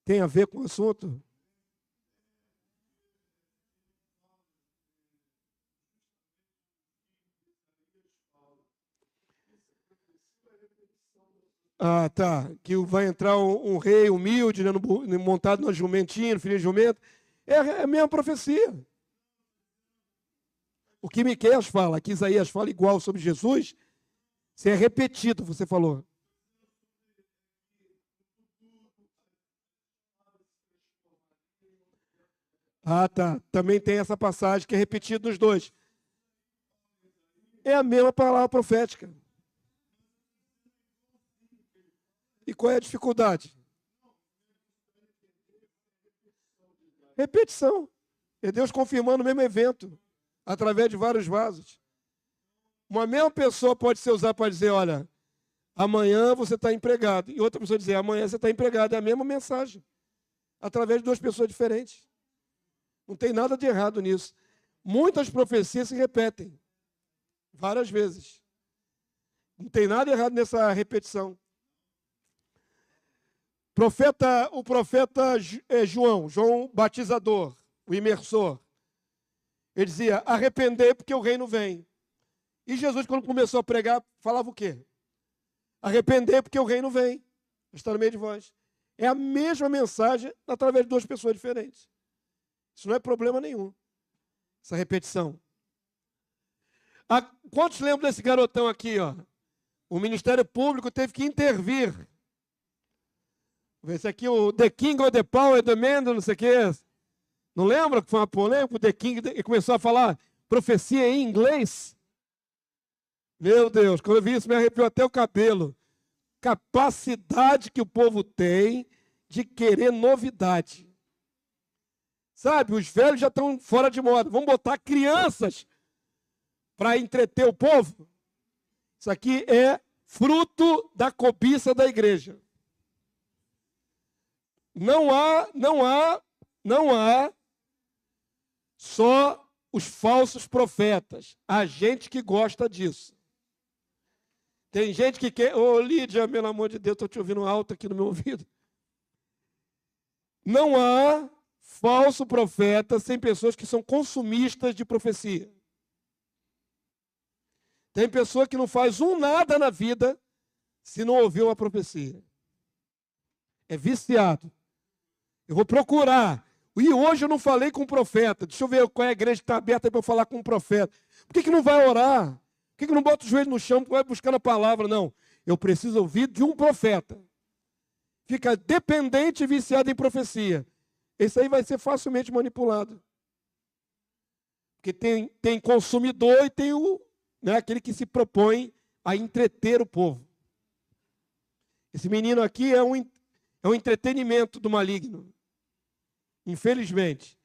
Tem a ver com o assunto? Ah, tá. Que vai entrar um rei humilde, né, montado numa jumentinha, no filho de jumento. É a mesma profecia. O que Miqueias fala, que Isaías fala igual sobre Jesus, se é repetido, você falou. Ah, tá. Também tem essa passagem que é repetida nos 2. É a mesma palavra profética. E qual é a dificuldade? Repetição. É Deus confirmando o mesmo evento, através de vários vasos. Uma mesma pessoa pode ser usada para dizer, olha, amanhã você está empregado. E outra pessoa dizer, amanhã você está empregado. É a mesma mensagem, através de 2 pessoas diferentes. Não tem nada de errado nisso. Muitas profecias se repetem, várias vezes. Não tem nada errado nessa repetição. O profeta João Batizador, o imersor, ele dizia, arrepender porque o reino vem. E Jesus, quando começou a pregar, falava o quê? Arrepender porque o reino vem. Está no meio de vós. É a mesma mensagem através de 2 pessoas diferentes. Isso não é problema nenhum, essa repetição. Quantos lembram desse garotão aqui, ó? O Ministério Público teve que intervir. Esse aqui, o The King of the Power, the Man, não sei o que. Não lembra que foi uma polêmica? O The King e começou a falar profecia em inglês. Meu Deus, quando eu vi isso me arrepiou até o cabelo. Capacidade que o povo tem de querer novidade. Sabe, os velhos já estão fora de moda. Vamos botar crianças para entreter o povo? Isso aqui é fruto da cobiça da igreja. Não há só os falsos profetas. Há gente que gosta disso. Tem gente que quer... Ô, Lídia, pelo amor de Deus, estou te ouvindo alto aqui no meu ouvido. Não há falso profeta sem pessoas que são consumistas de profecia. Tem pessoa que não faz nada na vida se não ouviu uma profecia. É viciado. Eu vou procurar. E hoje eu não falei com o profeta. Deixa eu ver qual é a igreja que está aberta para eu falar com o profeta. Por que não vai orar? Por que não bota o joelho no chão e vai buscar a palavra? Não. Eu preciso ouvir de um profeta. Fica dependente e viciado em profecia. Esse aí vai ser facilmente manipulado. Porque tem consumidor e tem aquele que se propõe a entreter o povo. Esse menino aqui é um entretenimento do maligno. Infelizmente.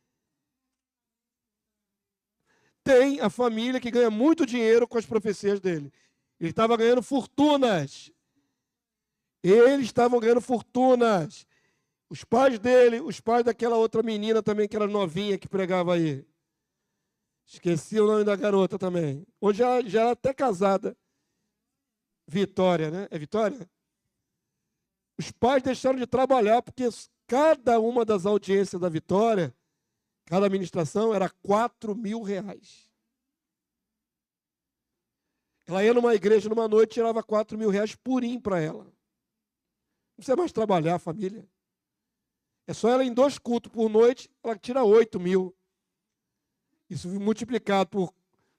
Tem a família que ganha muito dinheiro com as profecias dele. Ele estava ganhando fortunas. Eles estavam ganhando fortunas. Os pais dele, os pais daquela outra menina também, que era novinha, que pregava aí. Esqueci o nome da garota também. Hoje ela já era até casada. Vitória, né? É Vitória? Os pais deixaram de trabalhar porque cada uma das audiências da Vitória, cada ministração, era R$4.000. Ela ia numa igreja numa noite e tirava R$4.000 purinho para ela. Não precisa mais trabalhar a família. É só ela em 2 cultos por noite, ela tira 8.000. Isso multiplicado por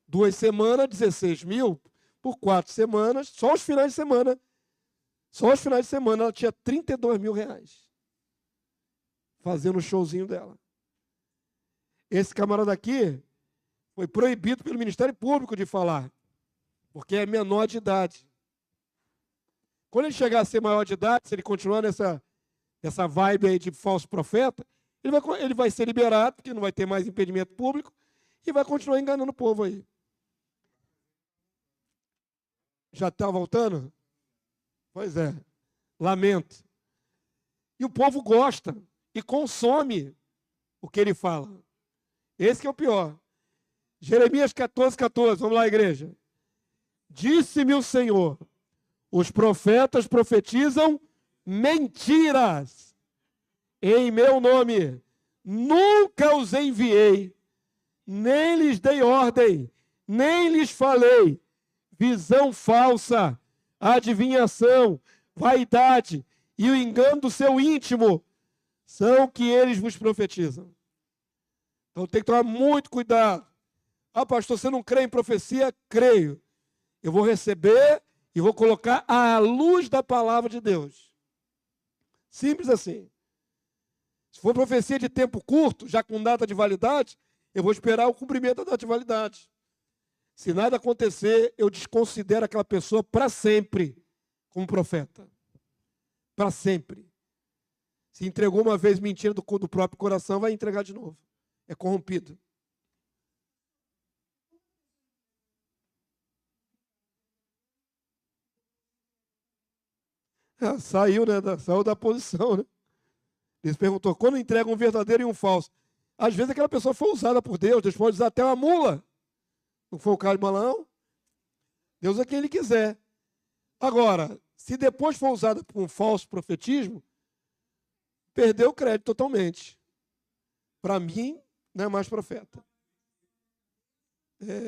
2 semanas, 16.000. Por 4 semanas, só os finais de semana. Só os finais de semana ela tinha R$32.000. Fazendo o showzinho dela. Esse camarada aqui foi proibido pelo Ministério Público de falar. Porque é menor de idade. Quando ele chegar a ser maior de idade, se ele continuar nessa vibe aí de falso profeta, ele vai ser liberado, porque não vai ter mais impedimento público, e vai continuar enganando o povo aí. Já está voltando? Pois é. Lamento. E o povo gosta e consome o que ele fala. Esse que é o pior. Jeremias 14:14. Vamos lá, igreja. Disse-me o Senhor, os profetas profetizam mentiras em meu nome. Nunca os enviei, nem lhes dei ordem, nem lhes falei. Visão falsa, adivinhação, vaidade e o engano do seu íntimo são o que eles vos profetizam. Então tem que tomar muito cuidado. Ah, pastor, você não crê em profecia? Creio. Eu vou receber e vou colocar à luz da palavra de Deus. Simples assim. Se for profecia de tempo curto, já com data de validade, eu vou esperar o cumprimento da data de validade. Se nada acontecer, eu desconsidero aquela pessoa para sempre como profeta. Para sempre. Se entregou uma vez mentira do próprio coração, vai entregar de novo. É corrompido. Saiu, né? Saiu da posição, né? Ele perguntou, quando entrega um verdadeiro e um falso? Às vezes aquela pessoa foi usada por Deus, Deus pode usar até uma mula. Não foi o caso de Balaão? Deus é quem ele quiser. Agora, se depois for usada por um falso profetismo, perdeu o crédito totalmente. Para mim, não é mais profeta.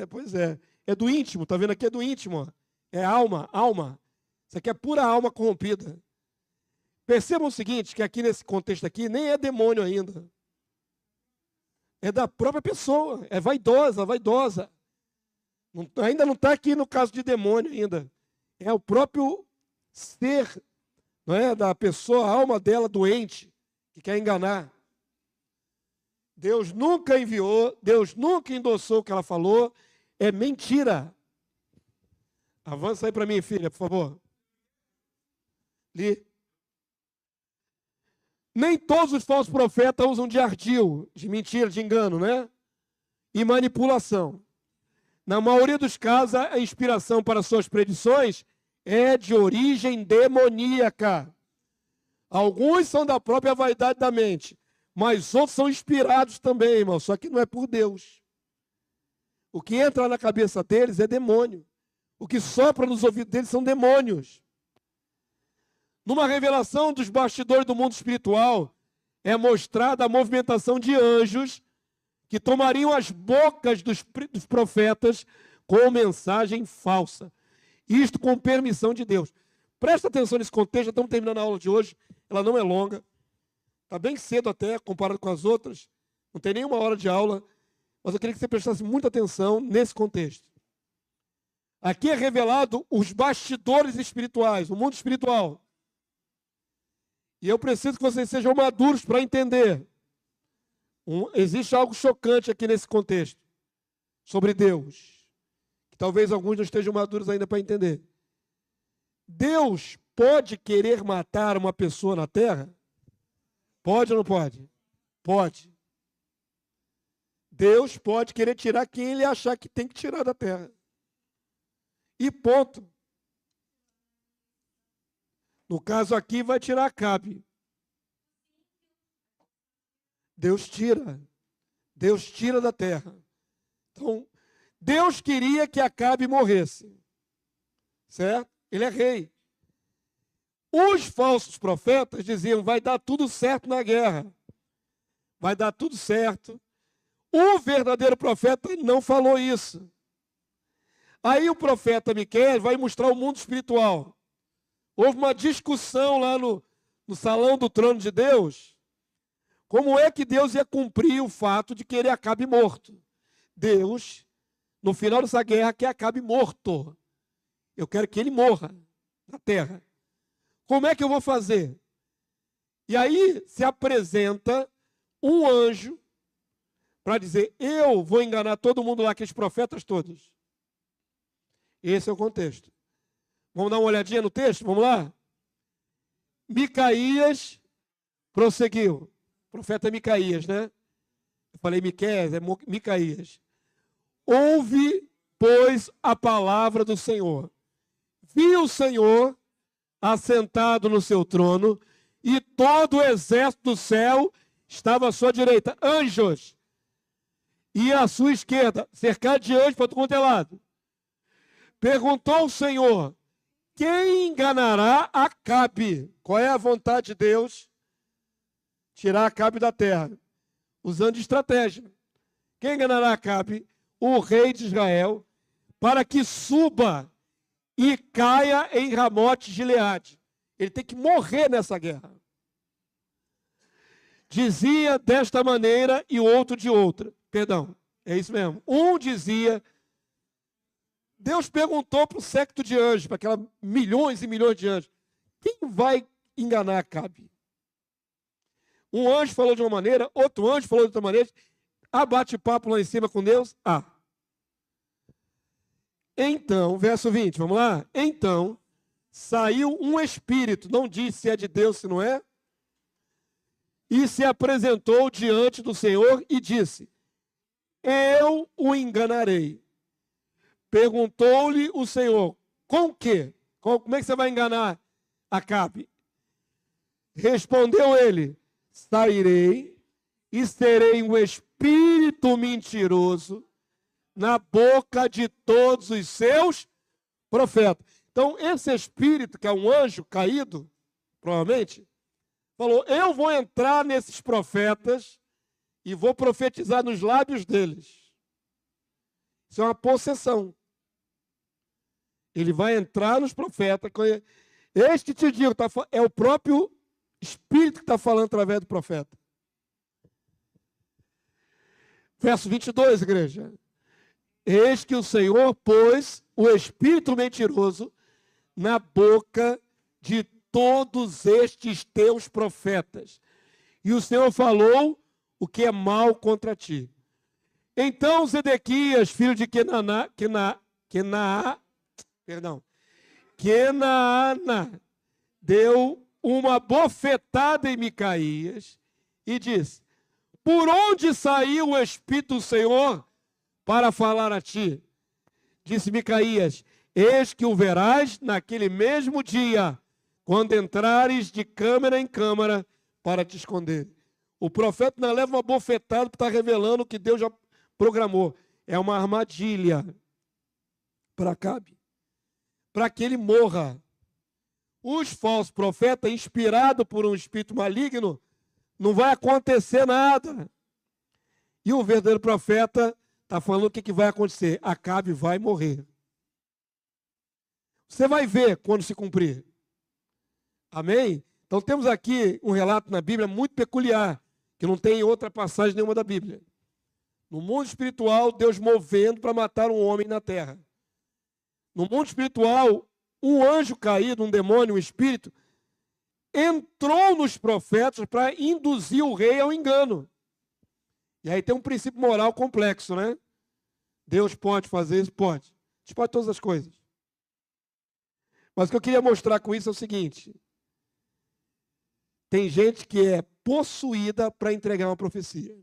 Pois é. É do íntimo, tá vendo aqui? É do íntimo. Ó. É alma. Isso aqui é pura alma corrompida. Percebam o seguinte, que aqui nesse contexto aqui, nem é demônio ainda. É da própria pessoa. É vaidosa. Ainda não está aqui no caso de demônio ainda. É o próprio ser, não é, da pessoa, a alma dela doente, que quer enganar. Deus nunca enviou, Deus nunca endossou o que ela falou. É mentira. Avança aí para mim, filha, por favor. Li. Nem todos os falsos profetas usam de ardil, de mentira, de engano, né? E manipulação. Na maioria dos casos, a inspiração para suas predições é de origem demoníaca. Alguns são da própria vaidade da mente, mas outros são inspirados também, irmão, só que não é por Deus. O que entra na cabeça deles é demônio. O que sopra nos ouvidos deles são demônios. Numa revelação dos bastidores do mundo espiritual, é mostrada a movimentação de anjos que tomariam as bocas dos profetas com mensagem falsa. Isto com permissão de Deus. Presta atenção nesse contexto, já estamos terminando a aula de hoje, ela não é longa. Está bem cedo até, comparado com as outras. Não tem nenhuma hora de aula, mas eu queria que você prestasse muita atenção nesse contexto. Aqui é revelado os bastidores espirituais, o mundo espiritual. E eu preciso que vocês sejam maduros para entender. Existe algo chocante aqui nesse contexto, sobre Deus, que talvez alguns não estejam maduros ainda para entender. Deus pode querer matar uma pessoa na terra? Pode ou não pode? Pode. Deus pode querer tirar quem ele achar que tem que tirar da terra. E ponto. No caso aqui, vai tirar Acabe. Deus tira. Deus tira da terra. Então, Deus queria que Acabe morresse. Certo? Ele é rei. Os falsos profetas diziam, vai dar tudo certo na guerra. Vai dar tudo certo. O verdadeiro profeta não falou isso. Aí o profeta Miqueias vai mostrar o mundo espiritual. Houve uma discussão lá no salão do trono de Deus. Como é que Deus ia cumprir o fato de que ele acabe morto? Deus, no final dessa guerra, quer acabe morto. Eu quero que ele morra na terra. Como é que eu vou fazer? E aí se apresenta um anjo para dizer, eu vou enganar todo mundo lá, aqueles profetas todos. Esse é o contexto. Vamos dar uma olhadinha no texto? Vamos lá? Micaías prosseguiu. O profeta é Micaías, né? Eu falei Miqueias, é Micaías. Ouve, pois, a palavra do Senhor. Viu o Senhor assentado no seu trono e todo o exército do céu estava à sua direita. Anjos. E à sua esquerda, cercado de anjos para todo quanto é lado. Perguntou o Senhor, quem enganará Acabe? Qual é a vontade de Deus? Tirar Acabe da terra, usando estratégia. Quem enganará Acabe? O rei de Israel, para que suba e caia em Ramote Gileade. Ele tem que morrer nessa guerra. Dizia desta maneira e o outro de outra. Perdão, é isso mesmo. Um dizia... Deus perguntou para o séquito de anjos, para aquelas milhões e milhões de anjos, quem vai enganar Acabe? Um anjo falou de uma maneira, outro anjo falou de outra maneira, bate-papo lá em cima com Deus, Então, verso 20, vamos lá? Então, saiu um espírito, não disse se é de Deus, se não é, e se apresentou diante do Senhor e disse, eu o enganarei. Perguntou-lhe o Senhor, com o quê? Como é que você vai enganar Acabe? Respondeu ele, sairei e serei um espírito mentiroso na boca de todos os seus profetas. Então, esse espírito, que é um anjo caído, provavelmente, falou, eu vou entrar nesses profetas e vou profetizar nos lábios deles. Isso é uma possessão. Ele vai entrar nos profetas. Este te digo, é o próprio Espírito que está falando através do profeta. Verso 22, igreja. Eis que o Senhor pôs o espírito mentiroso na boca de todos estes teus profetas. E o Senhor falou o que é mal contra ti. Então Zedequias, filho de Kenaana, deu uma bofetada em Micaías e disse, por onde saiu o Espírito do Senhor para falar a ti? Disse Micaías, eis que o verás naquele mesmo dia, quando entrares de câmara em câmara para te esconder. O profeta não leva uma bofetada para estar revelando o que Deus já programou. É uma armadilha para Acabe, para que ele morra. Os falsos profetas, inspirados por um espírito maligno, não vai acontecer nada. E o verdadeiro profeta está falando o que vai acontecer. Acabe vai morrer. Você vai ver quando se cumprir. Amém? Então temos aqui um relato na Bíblia muito peculiar, que não tem em outra passagem nenhuma da Bíblia. No mundo espiritual, Deus movendo para matar um homem na terra. No mundo espiritual, um anjo caído, um demônio, um espírito, entrou nos profetas para induzir o rei ao engano. E aí tem um princípio moral complexo, né? Deus pode fazer isso? Pode. Deus pode todas as coisas. Mas o que eu queria mostrar com isso é o seguinte. Tem gente que é possuída para entregar uma profecia.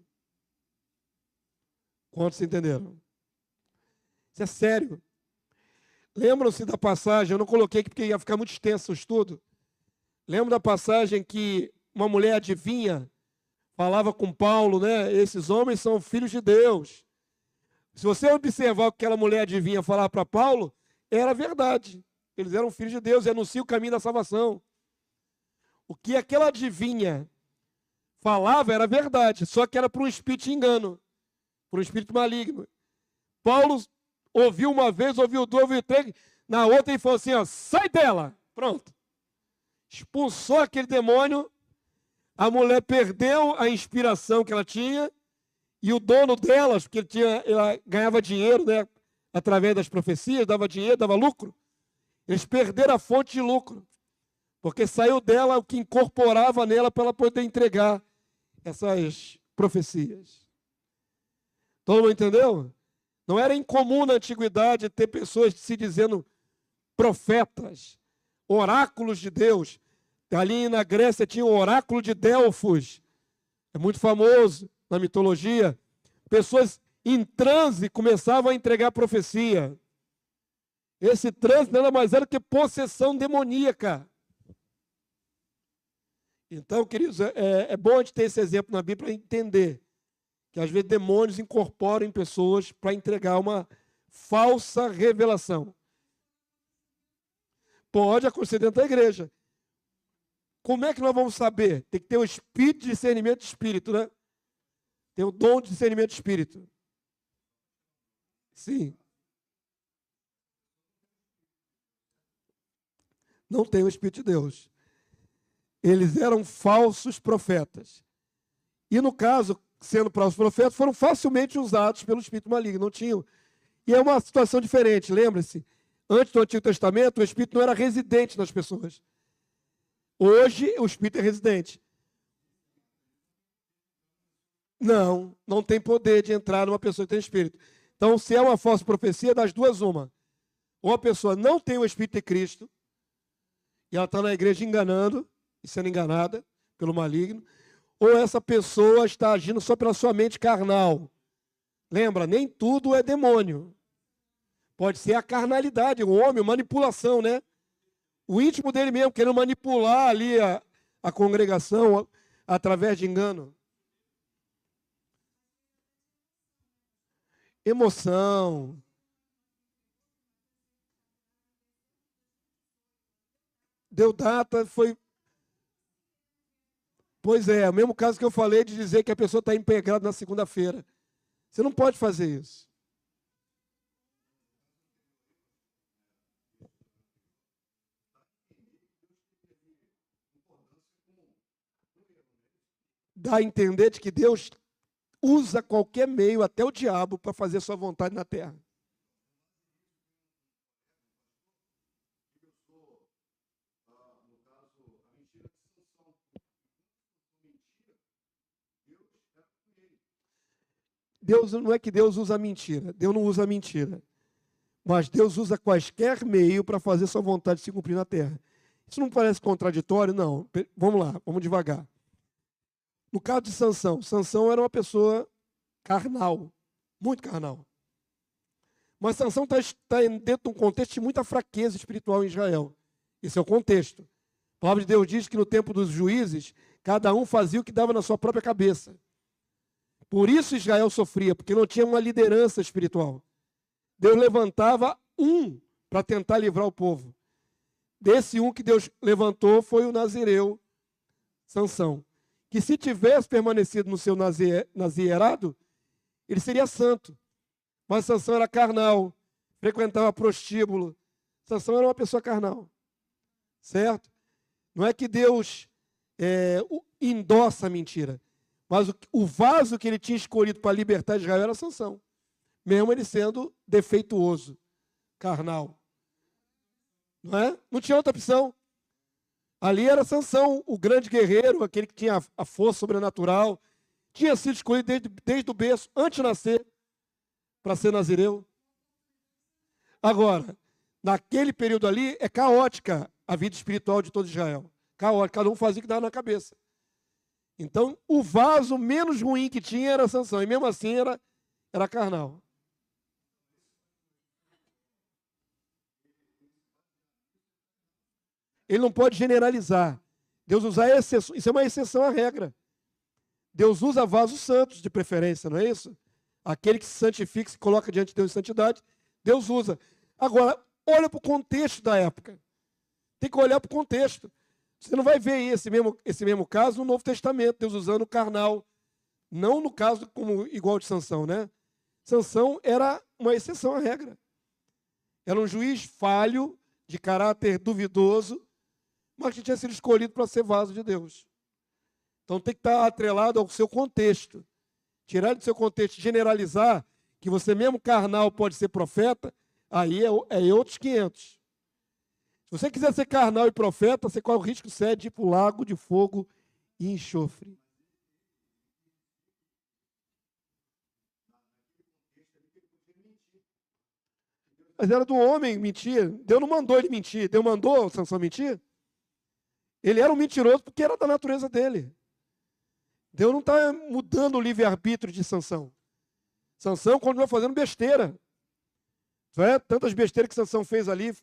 Quantos entenderam? Isso é sério. Lembram-se da passagem, eu não coloquei aqui porque ia ficar muito extenso o estudo. Lembra da passagem que uma mulher adivinha falava com Paulo, né? Esses homens são filhos de Deus. Se você observar o que aquela mulher adivinha falar para Paulo, era verdade. Eles eram filhos de Deus e anunciam o caminho da salvação. O que aquela adivinha falava era verdade, só que era para um espírito de engano, para um espírito maligno. Paulo ouviu uma vez, ouviu duas, ouviu três, na outra ele falou assim, ó, sai dela. Pronto. Expulsou aquele demônio, a mulher perdeu a inspiração que ela tinha, e o dono delas, porque ela ganhava dinheiro, né, através das profecias, dava dinheiro, dava lucro, eles perderam a fonte de lucro, porque saiu dela o que incorporava nela para ela poder entregar essas profecias. Todo mundo entendeu? Não era incomum na antiguidade ter pessoas se dizendo profetas, oráculos de Deus. Ali na Grécia tinha o oráculo de Delfos, é muito famoso na mitologia. Pessoas em transe começavam a entregar profecia. Esse transe nada mais era que possessão demoníaca. Então, queridos, é bom a gente ter esse exemplo na Bíblia para entender que às vezes demônios incorporam em pessoas para entregar uma falsa revelação. Pode acontecer dentro da igreja. Como é que nós vamos saber? Tem que ter o espírito de discernimento de espírito, né? Tem o dom de discernimento de espírito. Sim. Não tem o Espírito de Deus. Eles eram falsos profetas. E no caso, sendo falsos profetas, foram facilmente usados pelo Espírito maligno. Não tinham. E é uma situação diferente, lembre-se. Antes do Antigo Testamento, o Espírito não era residente nas pessoas. Hoje, o Espírito é residente. Não tem poder de entrar numa pessoa que tem Espírito. Então, se é uma falsa profecia, das duas, uma. Ou a pessoa não tem o Espírito de Cristo, e ela está na igreja enganando, e sendo enganada pelo maligno, ou essa pessoa está agindo só pela sua mente carnal. Lembra, nem tudo é demônio. Pode ser a carnalidade, o homem, manipulação, né? O íntimo dele mesmo, querendo manipular ali a congregação através de engano. Emoção. Deu data, foi... Pois é, o mesmo caso que eu falei de dizer que a pessoa está empregrada na segunda-feira. Você não pode fazer isso. Dá a entender de que Deus usa qualquer meio, até o diabo, para fazer sua vontade na terra. Deus não é que Deus usa mentira. Deus não usa mentira. Mas Deus usa quaisquer meio para fazer sua vontade se cumprir na terra. Isso não parece contraditório? Não. Vamos lá, vamos devagar. No caso de Sansão, Sansão era uma pessoa carnal, muito carnal. Mas Sansão está dentro de um contexto de muita fraqueza espiritual em Israel. Esse é o contexto. A palavra de Deus diz que no tempo dos juízes, cada um fazia o que dava na sua própria cabeça. Por isso Israel sofria, porque não tinha uma liderança espiritual. Deus levantava um para tentar livrar o povo. Desse um que Deus levantou foi o nazireu Sansão, que se tivesse permanecido no seu nazirado, ele seria santo. Mas Sansão era carnal, frequentava prostíbulo. Sansão era uma pessoa carnal, certo? Não é que Deus endossa a mentira, mas o vaso que ele tinha escolhido para libertar Israel era Sansão, mesmo ele sendo defeituoso, carnal. Não é? Não tinha outra opção. Ali era Sansão, o grande guerreiro, aquele que tinha a força sobrenatural, tinha sido escolhido desde o berço, antes de nascer, para ser nazireu. Agora, naquele período ali, é caótica a vida espiritual de todo Israel. Caótica, cada um fazia o que dava na cabeça. Então, o vaso menos ruim que tinha era Sansão, e mesmo assim era carnal. Ele não pode generalizar. Deus usa exceção, isso é uma exceção à regra. Deus usa vasos santos, de preferência, não é isso? Aquele que se santifica, se coloca diante de Deus em santidade, Deus usa. Agora, olha para o contexto da época. Tem que olhar para o contexto. Você não vai ver esse mesmo caso no Novo Testamento, Deus usando o carnal. Não no caso como igual de Sansão, né? Sansão era uma exceção à regra. Era um juiz falho, de caráter duvidoso, mas que tinha sido escolhido para ser vaso de Deus. Então tem que estar atrelado ao seu contexto. Tirar do seu contexto, generalizar, que você mesmo carnal pode ser profeta, aí é outros 500. Se você quiser ser carnal e profeta, você corre o risco sério de ir para o lago de fogo e enxofre. Mas era do homem mentir. Deus não mandou ele mentir. Deus mandou Sansão mentir? Ele era um mentiroso porque era da natureza dele. Deus não está mudando o livre-arbítrio de Sansão. Sansão continua fazendo besteira. Tantas besteiras que Sansão fez ali.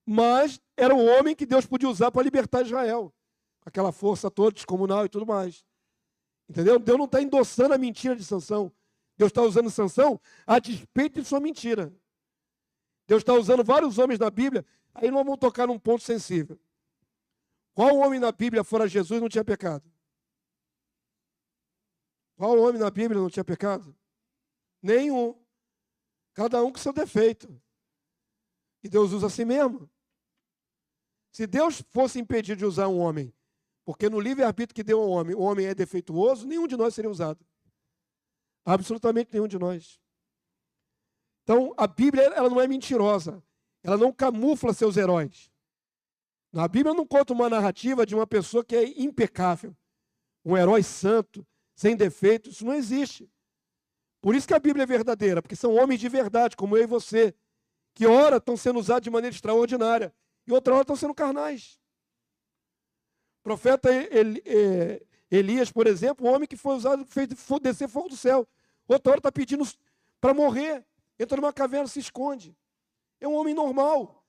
Mas era um homem que Deus podia usar para libertar Israel. Aquela força toda descomunal e tudo mais. Entendeu? Deus não está endossando a mentira de Sansão. Deus está usando Sansão a despeito de sua mentira. Deus está usando vários homens da Bíblia. Aí nós vamos tocar num ponto sensível. Qual homem na Bíblia, fora Jesus, não tinha pecado? Qual homem na Bíblia não tinha pecado? Nenhum. Cada um com seu defeito. E Deus usa assim mesmo. Se Deus fosse impedir de usar um homem, porque no livre-arbítrio que deu ao homem, o homem é defeituoso, nenhum de nós seria usado. Absolutamente nenhum de nós. Então, a Bíblia ela não é mentirosa. Ela não camufla seus heróis. A Bíblia não conta uma narrativa de uma pessoa que é impecável. Um herói santo, sem defeito. Isso não existe. Por isso que a Bíblia é verdadeira, porque são homens de verdade, como eu e você, que ora estão sendo usados de maneira extraordinária e outra hora estão sendo carnais. O profeta Elias, por exemplo, um homem que foi usado, fez descer fogo do céu. Outra hora está pedindo para morrer. Entra numa caverna e se esconde. É um homem normal.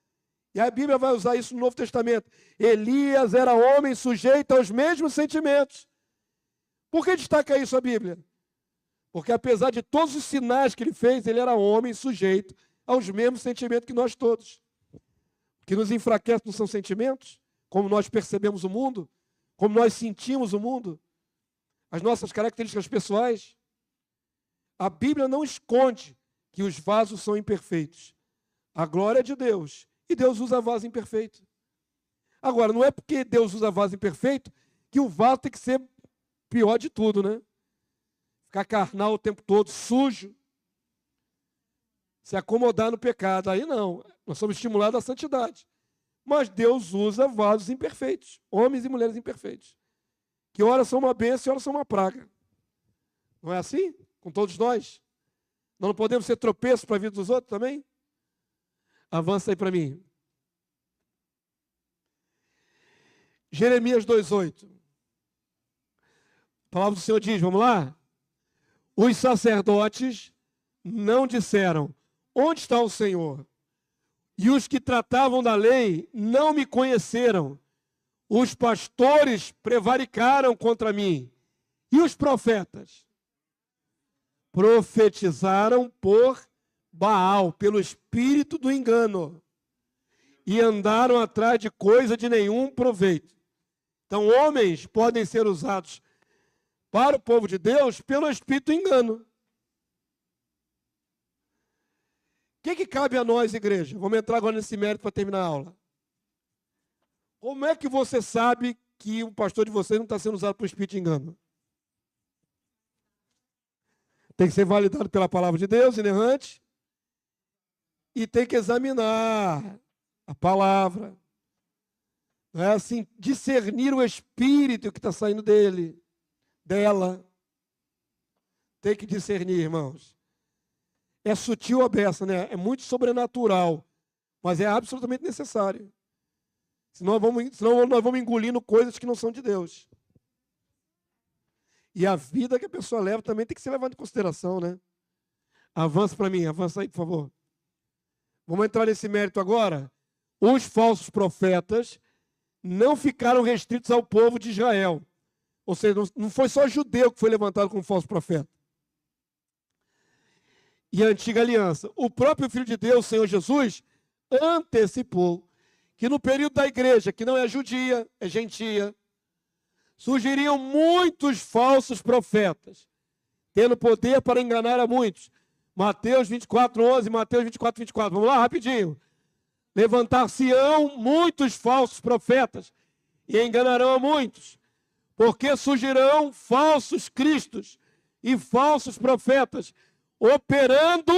E a Bíblia vai usar isso no Novo Testamento. Elias era homem sujeito aos mesmos sentimentos. Por que destaca isso a Bíblia? Porque apesar de todos os sinais que ele fez, ele era homem sujeito aos mesmos sentimentos que nós todos. O que nos enfraquece não são sentimentos, como nós percebemos o mundo, como nós sentimos o mundo, as nossas características pessoais. A Bíblia não esconde que os vasos são imperfeitos. A glória é de Deus. E Deus usa vaso imperfeito. Agora, não é porque Deus usa vaso imperfeito que o vaso tem que ser pior de tudo, né? Ficar carnal o tempo todo, sujo. Se acomodar no pecado. Aí não. Nós somos estimulados à santidade. Mas Deus usa vasos imperfeitos. Homens e mulheres imperfeitos. Que ora são uma bênção e ora são uma praga. Não é assim? Com todos nós? Nós não podemos ser tropeços para a vida dos outros também? Avança aí para mim. Jeremias 2,8. A palavra do Senhor diz, vamos lá? Os sacerdotes não disseram, onde está o Senhor? E os que tratavam da lei não me conheceram. Os pastores prevaricaram contra mim. E os profetas? Profetizaram por Baal, pelo espírito do engano. E andaram atrás de coisa de nenhum proveito. Então, homens podem ser usados para o povo de Deus pelo espírito do engano. O que cabe a nós, igreja? Vamos entrar agora nesse mérito para terminar a aula. Como é que você sabe que o pastor de vocês não está sendo usado por espírito de engano? Tem que ser validado pela palavra de Deus, inerrante, e tem que examinar a palavra. Não é assim, discernir o espírito que está saindo dela. Tem que discernir, irmãos. É sutil a beça, né? É muito sobrenatural, mas é absolutamente necessário. Senão nós vamos engolindo coisas que não são de Deus. E a vida que a pessoa leva também tem que ser levada em consideração, né? Avança para mim, avança aí, por favor. Vamos entrar nesse mérito agora. Os falsos profetas não ficaram restritos ao povo de Israel. Ou seja, não foi só judeu que foi levantado como falso profeta. E a antiga aliança. O próprio Filho de Deus, Senhor Jesus, antecipou que no período da igreja, que não é judia, é gentia, surgiriam muitos falsos profetas, tendo poder para enganar a muitos. Mateus 24:11, Mateus 24:24. Vamos lá, rapidinho. Levantar-se-ão muitos falsos profetas e enganarão a muitos, porque surgirão falsos cristos e falsos profetas, operando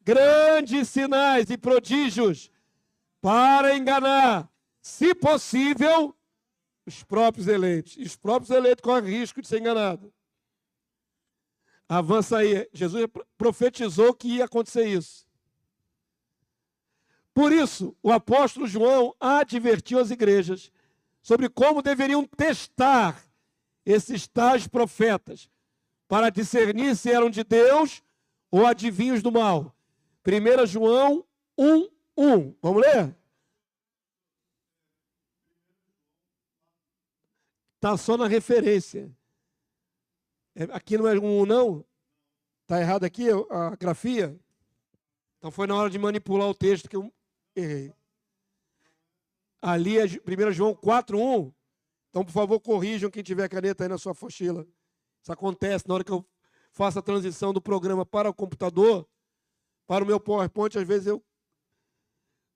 grandes sinais e prodígios para enganar, se possível, os próprios eleitos. E os próprios eleitos correm risco de ser enganados. Avança aí. Jesus profetizou que ia acontecer isso. Por isso, o apóstolo João advertiu as igrejas sobre como deveriam testar esses tais profetas para discernir se eram de Deus ou adivinhos do mal. 1 João 1:1. Vamos ler? Está só na referência. Aqui não é 1, não? Está errado aqui a grafia? Então foi na hora de manipular o texto que eu errei. Ali é 1 João 4:1. Então, por favor, corrijam quem tiver caneta aí na sua mochila. Isso acontece na hora que eu faço a transição do programa para o computador, para o meu PowerPoint, às vezes eu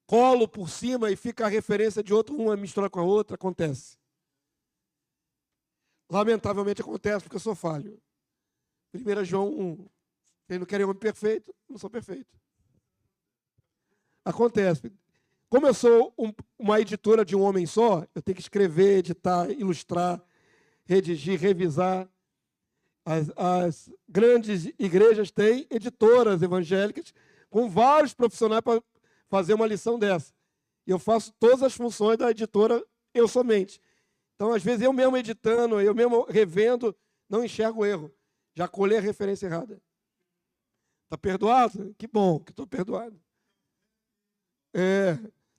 colo por cima e fica a referência de outro, uma mistura com a outra, acontece. Lamentavelmente acontece porque eu sou falho. 1 João 1. Vocês não querem homem perfeito? Eu não sou perfeito. Acontece. Como eu sou uma editora de um homem só, eu tenho que escrever, editar, ilustrar, redigir, revisar. As grandes igrejas têm editoras evangélicas com vários profissionais para fazer uma lição dessa. E eu faço todas as funções da editora eu somente. Então, às vezes, eu mesmo editando, eu mesmo revendo, não enxergo o erro. Já colhei a referência errada. Está perdoado? Que bom que estou perdoado.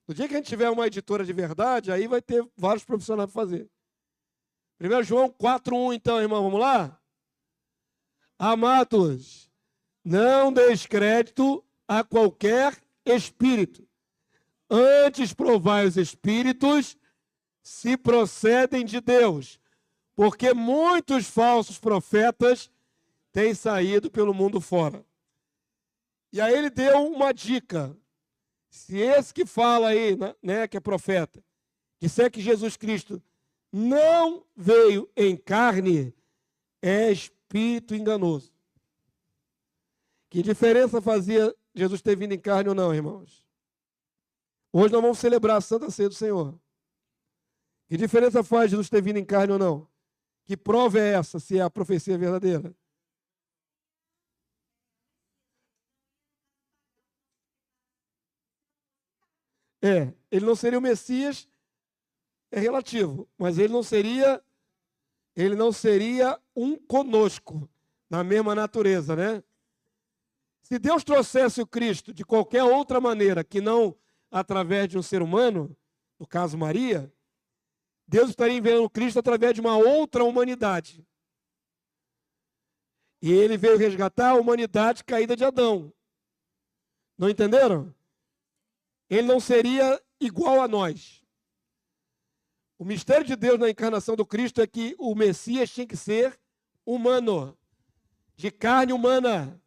No dia que a gente tiver uma editora de verdade, aí vai ter vários profissionais para fazer. 1 João 4:1, então, irmão, vamos lá? Amados, não deis crédito a qualquer espírito. Antes provai os espíritos se procedem de Deus, porque muitos falsos profetas têm saído pelo mundo fora. E aí ele deu uma dica. Se esse que fala aí, né, que é profeta, disser que Jesus Cristo não veio em carne, é espírito enganoso. Que diferença fazia Jesus ter vindo em carne ou não, irmãos? Hoje nós vamos celebrar a Santa Ceia do Senhor. Que diferença faz Jesus ter vindo em carne ou não? Que prova é essa, se a profecia é verdadeira? Ele não seria o Messias, é relativo, mas ele não seria um conosco, na mesma natureza, né? Se Deus trouxesse o Cristo de qualquer outra maneira, que não através de um ser humano, no caso Maria, Deus estaria enviando Cristo através de uma outra humanidade. E ele veio resgatar a humanidade caída de Adão. Não entenderam? Ele não seria igual a nós. O mistério de Deus na encarnação do Cristo é que o Messias tinha que ser humano, de carne humana,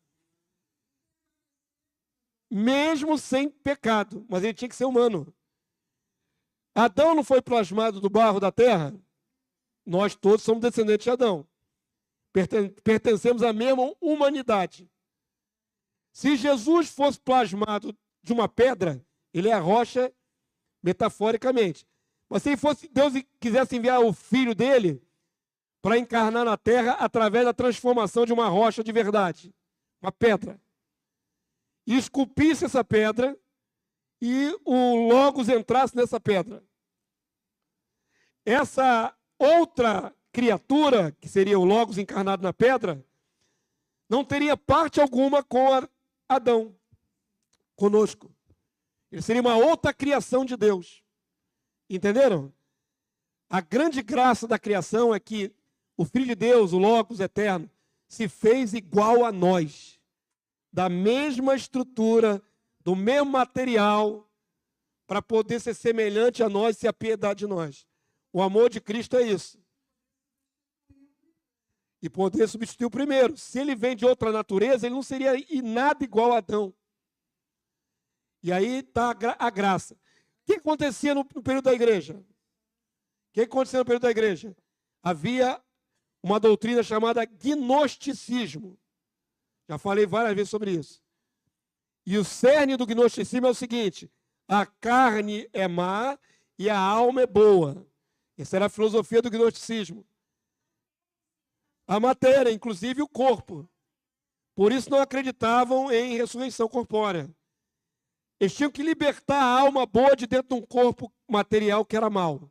mesmo sem pecado, mas ele tinha que ser humano. Adão não foi plasmado do barro da terra? Nós todos somos descendentes de Adão. Pertencemos à mesma humanidade. Se Jesus fosse plasmado de uma pedra, ele é a rocha metaforicamente. Mas se Deus quisesse enviar o filho dele para encarnar na terra através da transformação de uma rocha de verdade, uma pedra, e esculpisse essa pedra e o Logos entrasse nessa pedra. Essa outra criatura, que seria o Logos encarnado na pedra, não teria parte alguma com Adão, conosco. Ele seria uma outra criação de Deus. Entenderam? A grande graça da criação é que o Filho de Deus, o Logos eterno, se fez igual a nós, da mesma estrutura, do mesmo material, para poder ser semelhante a nós e se apiedar de nós. O amor de Cristo é isso. E poder substituir o primeiro. Se ele vem de outra natureza, ele não seria nada igual a Adão. E aí está a graça. O que acontecia no período da igreja? O que acontecia no período da igreja? Havia uma doutrina chamada gnosticismo. Já falei várias vezes sobre isso. E o cerne do gnosticismo é o seguinte: a carne é má e a alma é boa. Essa era a filosofia do gnosticismo. A matéria, inclusive o corpo. Por isso não acreditavam em ressurreição corpórea. Eles tinham que libertar a alma boa de dentro de um corpo material que era mau.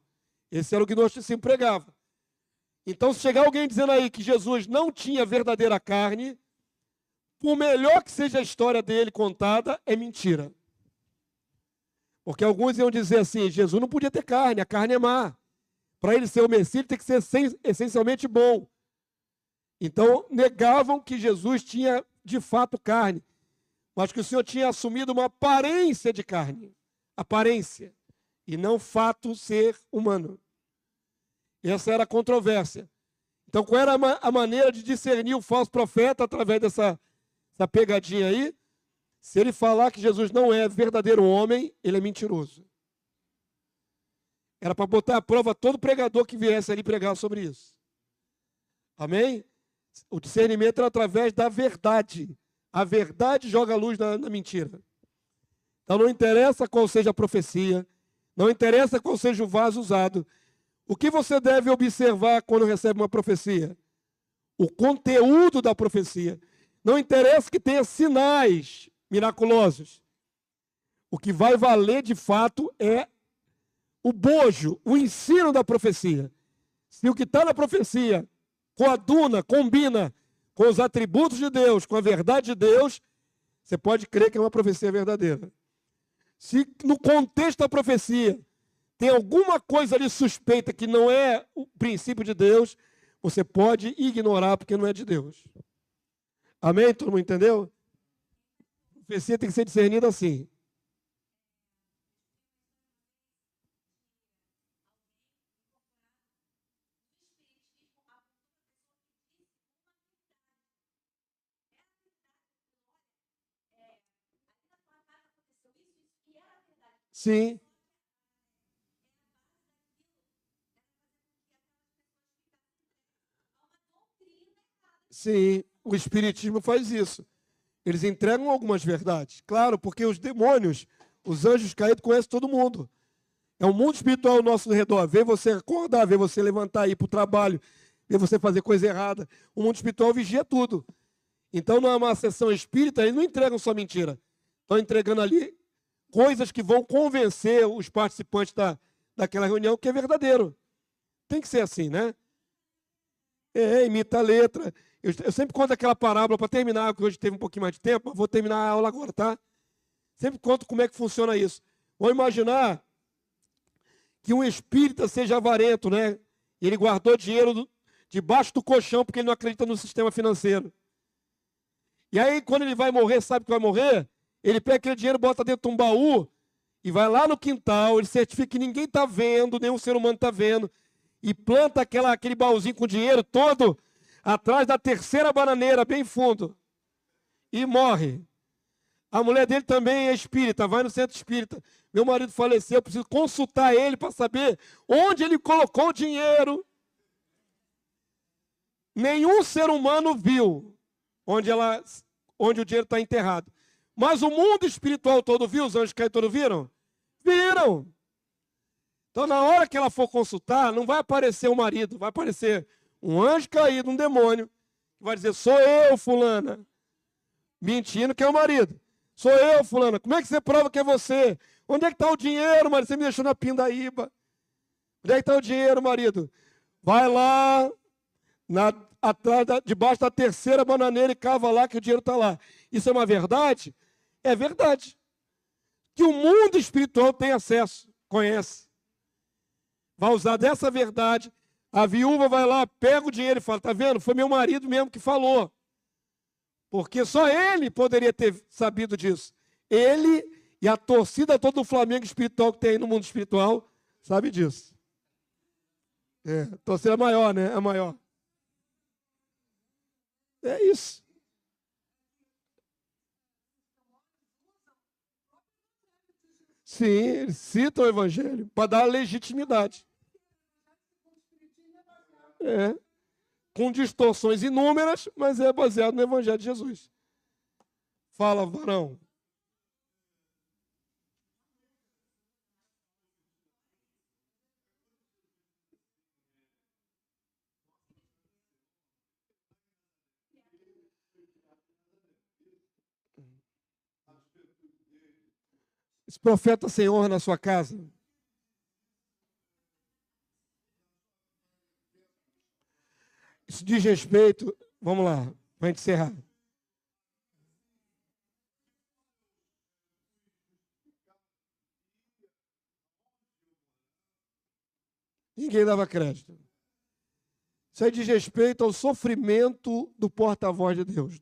Esse era o gnosticismo pregava. Então, se chegar alguém dizendo aí que Jesus não tinha verdadeira carne, por melhor que seja a história dele contada, é mentira. Porque alguns iam dizer assim: Jesus não podia ter carne, a carne é má. Para ele ser o Messias, ele tem que ser essencialmente bom. Então, negavam que Jesus tinha de fato carne, mas que o Senhor tinha assumido uma aparência de carne, aparência, e não fato ser humano. Essa era a controvérsia. Então, qual era a maneira de discernir o falso profeta através dessa pegadinha aí? Se ele falar que Jesus não é verdadeiro homem, ele é mentiroso. Era para botar à prova todo pregador que viesse ali pregar sobre isso. Amém? O discernimento era através da verdade. A verdade joga a luz na mentira. Então não interessa qual seja a profecia, não interessa qual seja o vaso usado. O que você deve observar quando recebe uma profecia? O conteúdo da profecia. Não interessa que tenha sinais miraculosos. O que vai valer de fato é o bojo, o ensino da profecia. Se o que está na profecia coaduna, combina com os atributos de Deus, com a verdade de Deus, você pode crer que é uma profecia verdadeira. Se no contexto da profecia tem alguma coisa ali suspeita que não é o princípio de Deus, você pode ignorar porque não é de Deus. Amém? Todo mundo entendeu? A profecia tem que ser discernida assim. Sim. Sim, o Espiritismo faz isso. Eles entregam algumas verdades. Claro, porque os demônios, os anjos caídos, conhecem todo mundo. É um mundo espiritual ao nosso redor. Vê você acordar, vê você levantar, ir para o trabalho, vê você fazer coisa errada. O mundo espiritual vigia tudo. Então, numa sessão espírita, eles não entregam só mentira. Estão entregando ali coisas que vão convencer os participantes daquela reunião que é verdadeiro. Tem que ser assim, né? Imita a letra. Eu sempre conto aquela parábola para terminar, porque hoje teve um pouquinho mais de tempo, mas vou terminar a aula agora, tá? Sempre conto como é que funciona isso. Vou imaginar que um espírita seja avarento, né? E ele guardou dinheiro debaixo do colchão porque ele não acredita no sistema financeiro. E aí, quando ele vai morrer, sabe que vai morrer? Ele pega aquele dinheiro, bota dentro de um baú e vai lá no quintal, ele certifica que ninguém está vendo, nenhum ser humano está vendo, e planta aquele baúzinho com dinheiro todo atrás da terceira bananeira, bem fundo, e morre. A mulher dele também é espírita, vai no centro espírita. Meu marido faleceu, eu preciso consultar ele para saber onde ele colocou o dinheiro. Nenhum ser humano viu onde o dinheiro está enterrado. Mas o mundo espiritual todo viu, os anjos caídos todos viram? Viram. Então, na hora que ela for consultar, não vai aparecer o marido, vai aparecer um anjo caído, um demônio, que vai dizer, sou eu, fulana. Mentindo que é o marido. Sou eu, fulana. Como é que você prova que é você? Onde é que está o dinheiro, marido? Você me deixou na pindaíba. Onde é que está o dinheiro, marido? Vai lá, debaixo da terceira bananeira e cava lá que o dinheiro está lá. Isso é uma verdade? É verdade. Que o mundo espiritual tem acesso, conhece. Vai usar dessa verdade. A viúva vai lá, pega o dinheiro e fala, tá vendo? Foi meu marido mesmo que falou. Porque só ele poderia ter sabido disso. Ele e a torcida toda do Flamengo espiritual que tem aí no mundo espiritual sabe disso. A torcida é maior, né? É maior. É isso. Sim, eles citam o evangelho para dar legitimidade. Com distorções inúmeras, mas é baseado no evangelho de Jesus. Fala, varão. Esse profeta sem honra na sua casa. Isso diz respeito, vamos lá, para a gente encerrar. Ninguém dava crédito. Isso aí diz respeito ao sofrimento do porta-voz de Deus.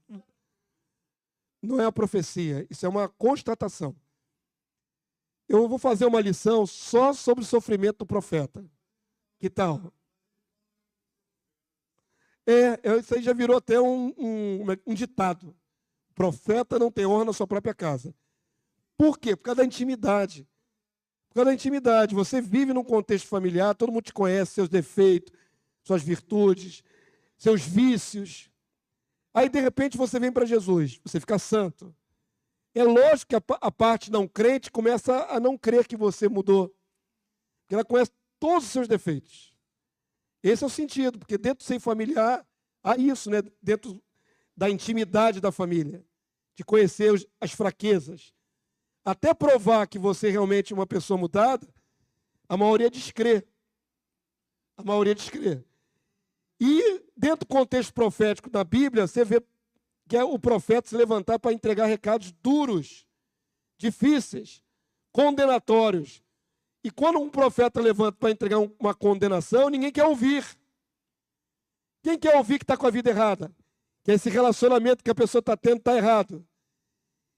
Não é uma profecia, isso é uma constatação. Eu vou fazer uma lição só sobre o sofrimento do profeta. Que tal? Isso aí já virou até um ditado. O profeta não tem honra na sua própria casa. Por quê? Por causa da intimidade. Por causa da intimidade. Você vive num contexto familiar, todo mundo te conhece, seus defeitos, suas virtudes, seus vícios. Aí, de repente, você vem para Jesus, você fica santo. É lógico que a parte não crente começa a não crer que você mudou. Porque ela conhece todos os seus defeitos. Esse é o sentido, porque dentro do seio familiar há isso, né? Dentro da intimidade da família, de conhecer as fraquezas. Até provar que você realmente é uma pessoa mudada, a maioria descrê. A maioria descrê. E dentro do contexto profético da Bíblia, você vê que é o profeta se levantar para entregar recados duros, difíceis, condenatórios. E quando um profeta levanta para entregar uma condenação, ninguém quer ouvir. Quem quer ouvir que está com a vida errada? Que esse relacionamento que a pessoa está tendo está errado.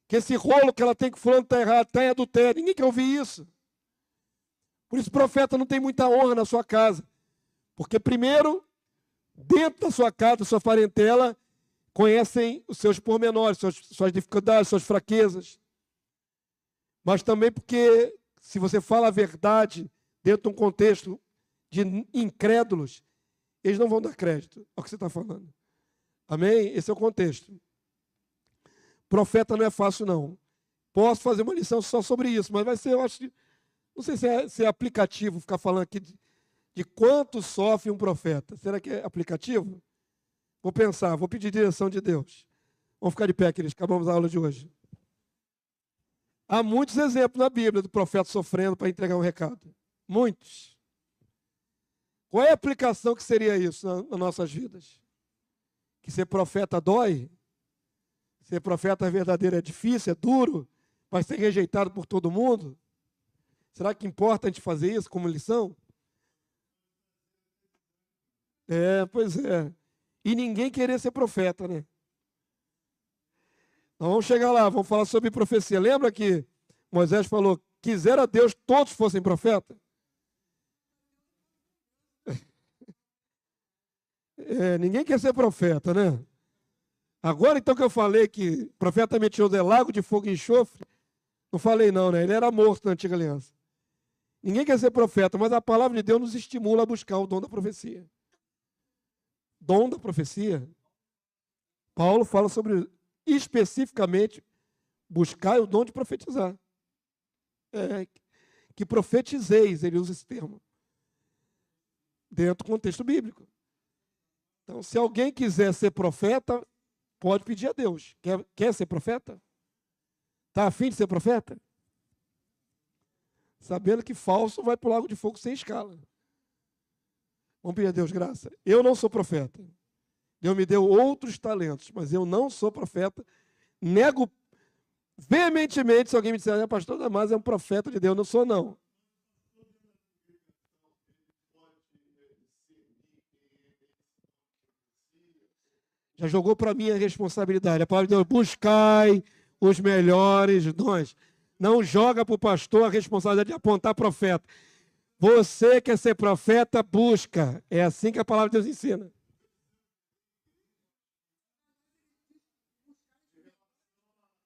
Que esse rolo que ela tem com o fulano está errado, está em adultério. Ninguém quer ouvir isso. Por isso o profeta não tem muita honra na sua casa. Porque primeiro, dentro da sua casa, da sua parentela, conhecem os seus pormenores, suas dificuldades, suas fraquezas. Mas também porque, se você fala a verdade dentro de um contexto de incrédulos, eles não vão dar crédito ao que você está falando. Amém? Esse é o contexto. Profeta não é fácil, não. Posso fazer uma lição só sobre isso, mas vai ser, eu acho que, não sei se é aplicativo ficar falando aqui de quanto sofre um profeta. Será que é aplicativo? Vou pensar, vou pedir direção de Deus. Vamos ficar de pé, queridos, acabamos a aula de hoje. Há muitos exemplos na Bíblia do profeta sofrendo para entregar um recado. Muitos. Qual é a aplicação que seria isso nas nossas vidas? Que ser profeta dói? Ser profeta verdadeiro é difícil, é duro, vai ser rejeitado por todo mundo? Será que importa a gente fazer isso como lição? Pois é. E ninguém querer ser profeta, né? Então vamos chegar lá, vamos falar sobre profecia. Lembra que Moisés falou, quisera Deus todos fossem profetas? Ninguém quer ser profeta, né? Agora então que eu falei que profeta mentiroso é lago de fogo e enxofre, não falei não, né? Ele era morto na antiga aliança. Ninguém quer ser profeta, mas a palavra de Deus nos estimula a buscar o dom da profecia. Dom da profecia. Paulo fala sobre, especificamente, buscar o dom de profetizar. Que profetizeis, ele usa esse termo. Dentro do contexto bíblico. Então, se alguém quiser ser profeta, pode pedir a Deus. Quer ser profeta? Está afim de ser profeta? Sabendo que falso vai para o lago de fogo sem escala. Vamos pedir a Deus graça. Eu não sou profeta. Deus me deu outros talentos, mas eu não sou profeta. Nego veementemente se alguém me disser, pastor Damásio é um profeta de Deus. Não sou, não. Já jogou para mim a responsabilidade. A palavra de Deus, buscai os melhores dons. Não joga para o pastor a responsabilidade de apontar profeta. Você quer ser profeta, busca. É assim que a palavra de Deus ensina.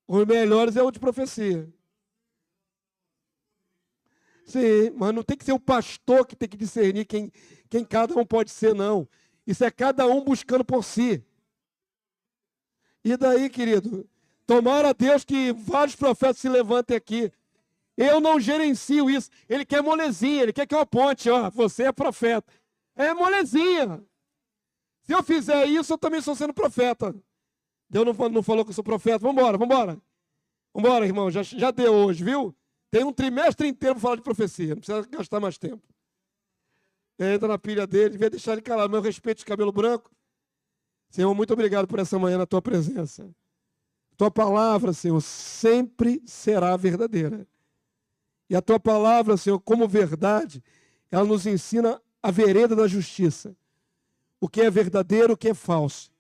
Os melhores é o de profecia. Sim, mas não tem que ser o pastor que tem que discernir quem cada um pode ser, não. Isso é cada um buscando por si. E daí, querido? Tomara a Deus que vários profetas se levantem aqui. Eu não gerencio isso. Ele quer molezinha, ele quer que eu aponte, você é profeta. É molezinha. Se eu fizer isso, eu também estou sendo profeta. Deus não falou que eu sou profeta. Vambora. Vambora, irmão. Já deu hoje, viu? Tem um trimestre inteiro para falar de profecia. Não precisa gastar mais tempo. Entra na pilha dele, devia deixar ele calado. Meu respeito de cabelo branco. Senhor, muito obrigado por essa manhã na tua presença. Tua palavra, Senhor, sempre será verdadeira. E a tua palavra, Senhor, como verdade, ela nos ensina a vereda da justiça. O que é verdadeiro, o que é falso.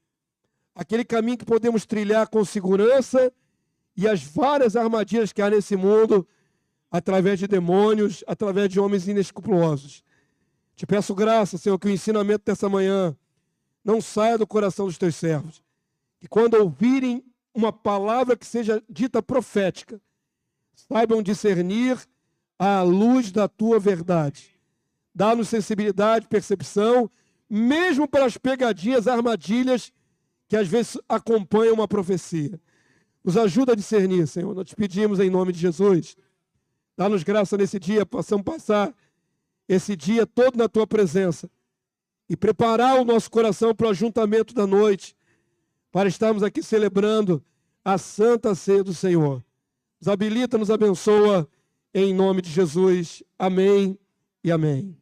Aquele caminho que podemos trilhar com segurança e as várias armadilhas que há nesse mundo, através de demônios, através de homens inescrupulosos. Te peço graça, Senhor, que o ensinamento dessa manhã não saia do coração dos teus servos. Que quando ouvirem uma palavra que seja dita profética, saibam discernir à luz da tua verdade. Dá-nos sensibilidade, percepção, mesmo para as pegadinhas, armadilhas que às vezes acompanham uma profecia. Nos ajuda a discernir, Senhor. Nós te pedimos em nome de Jesus. Dá-nos graça nesse dia, possamos passar esse dia todo na tua presença e preparar o nosso coração para o ajuntamento da noite, para estarmos aqui celebrando a Santa Ceia do Senhor. Nos habilita, nos abençoa, em nome de Jesus. Amém e amém.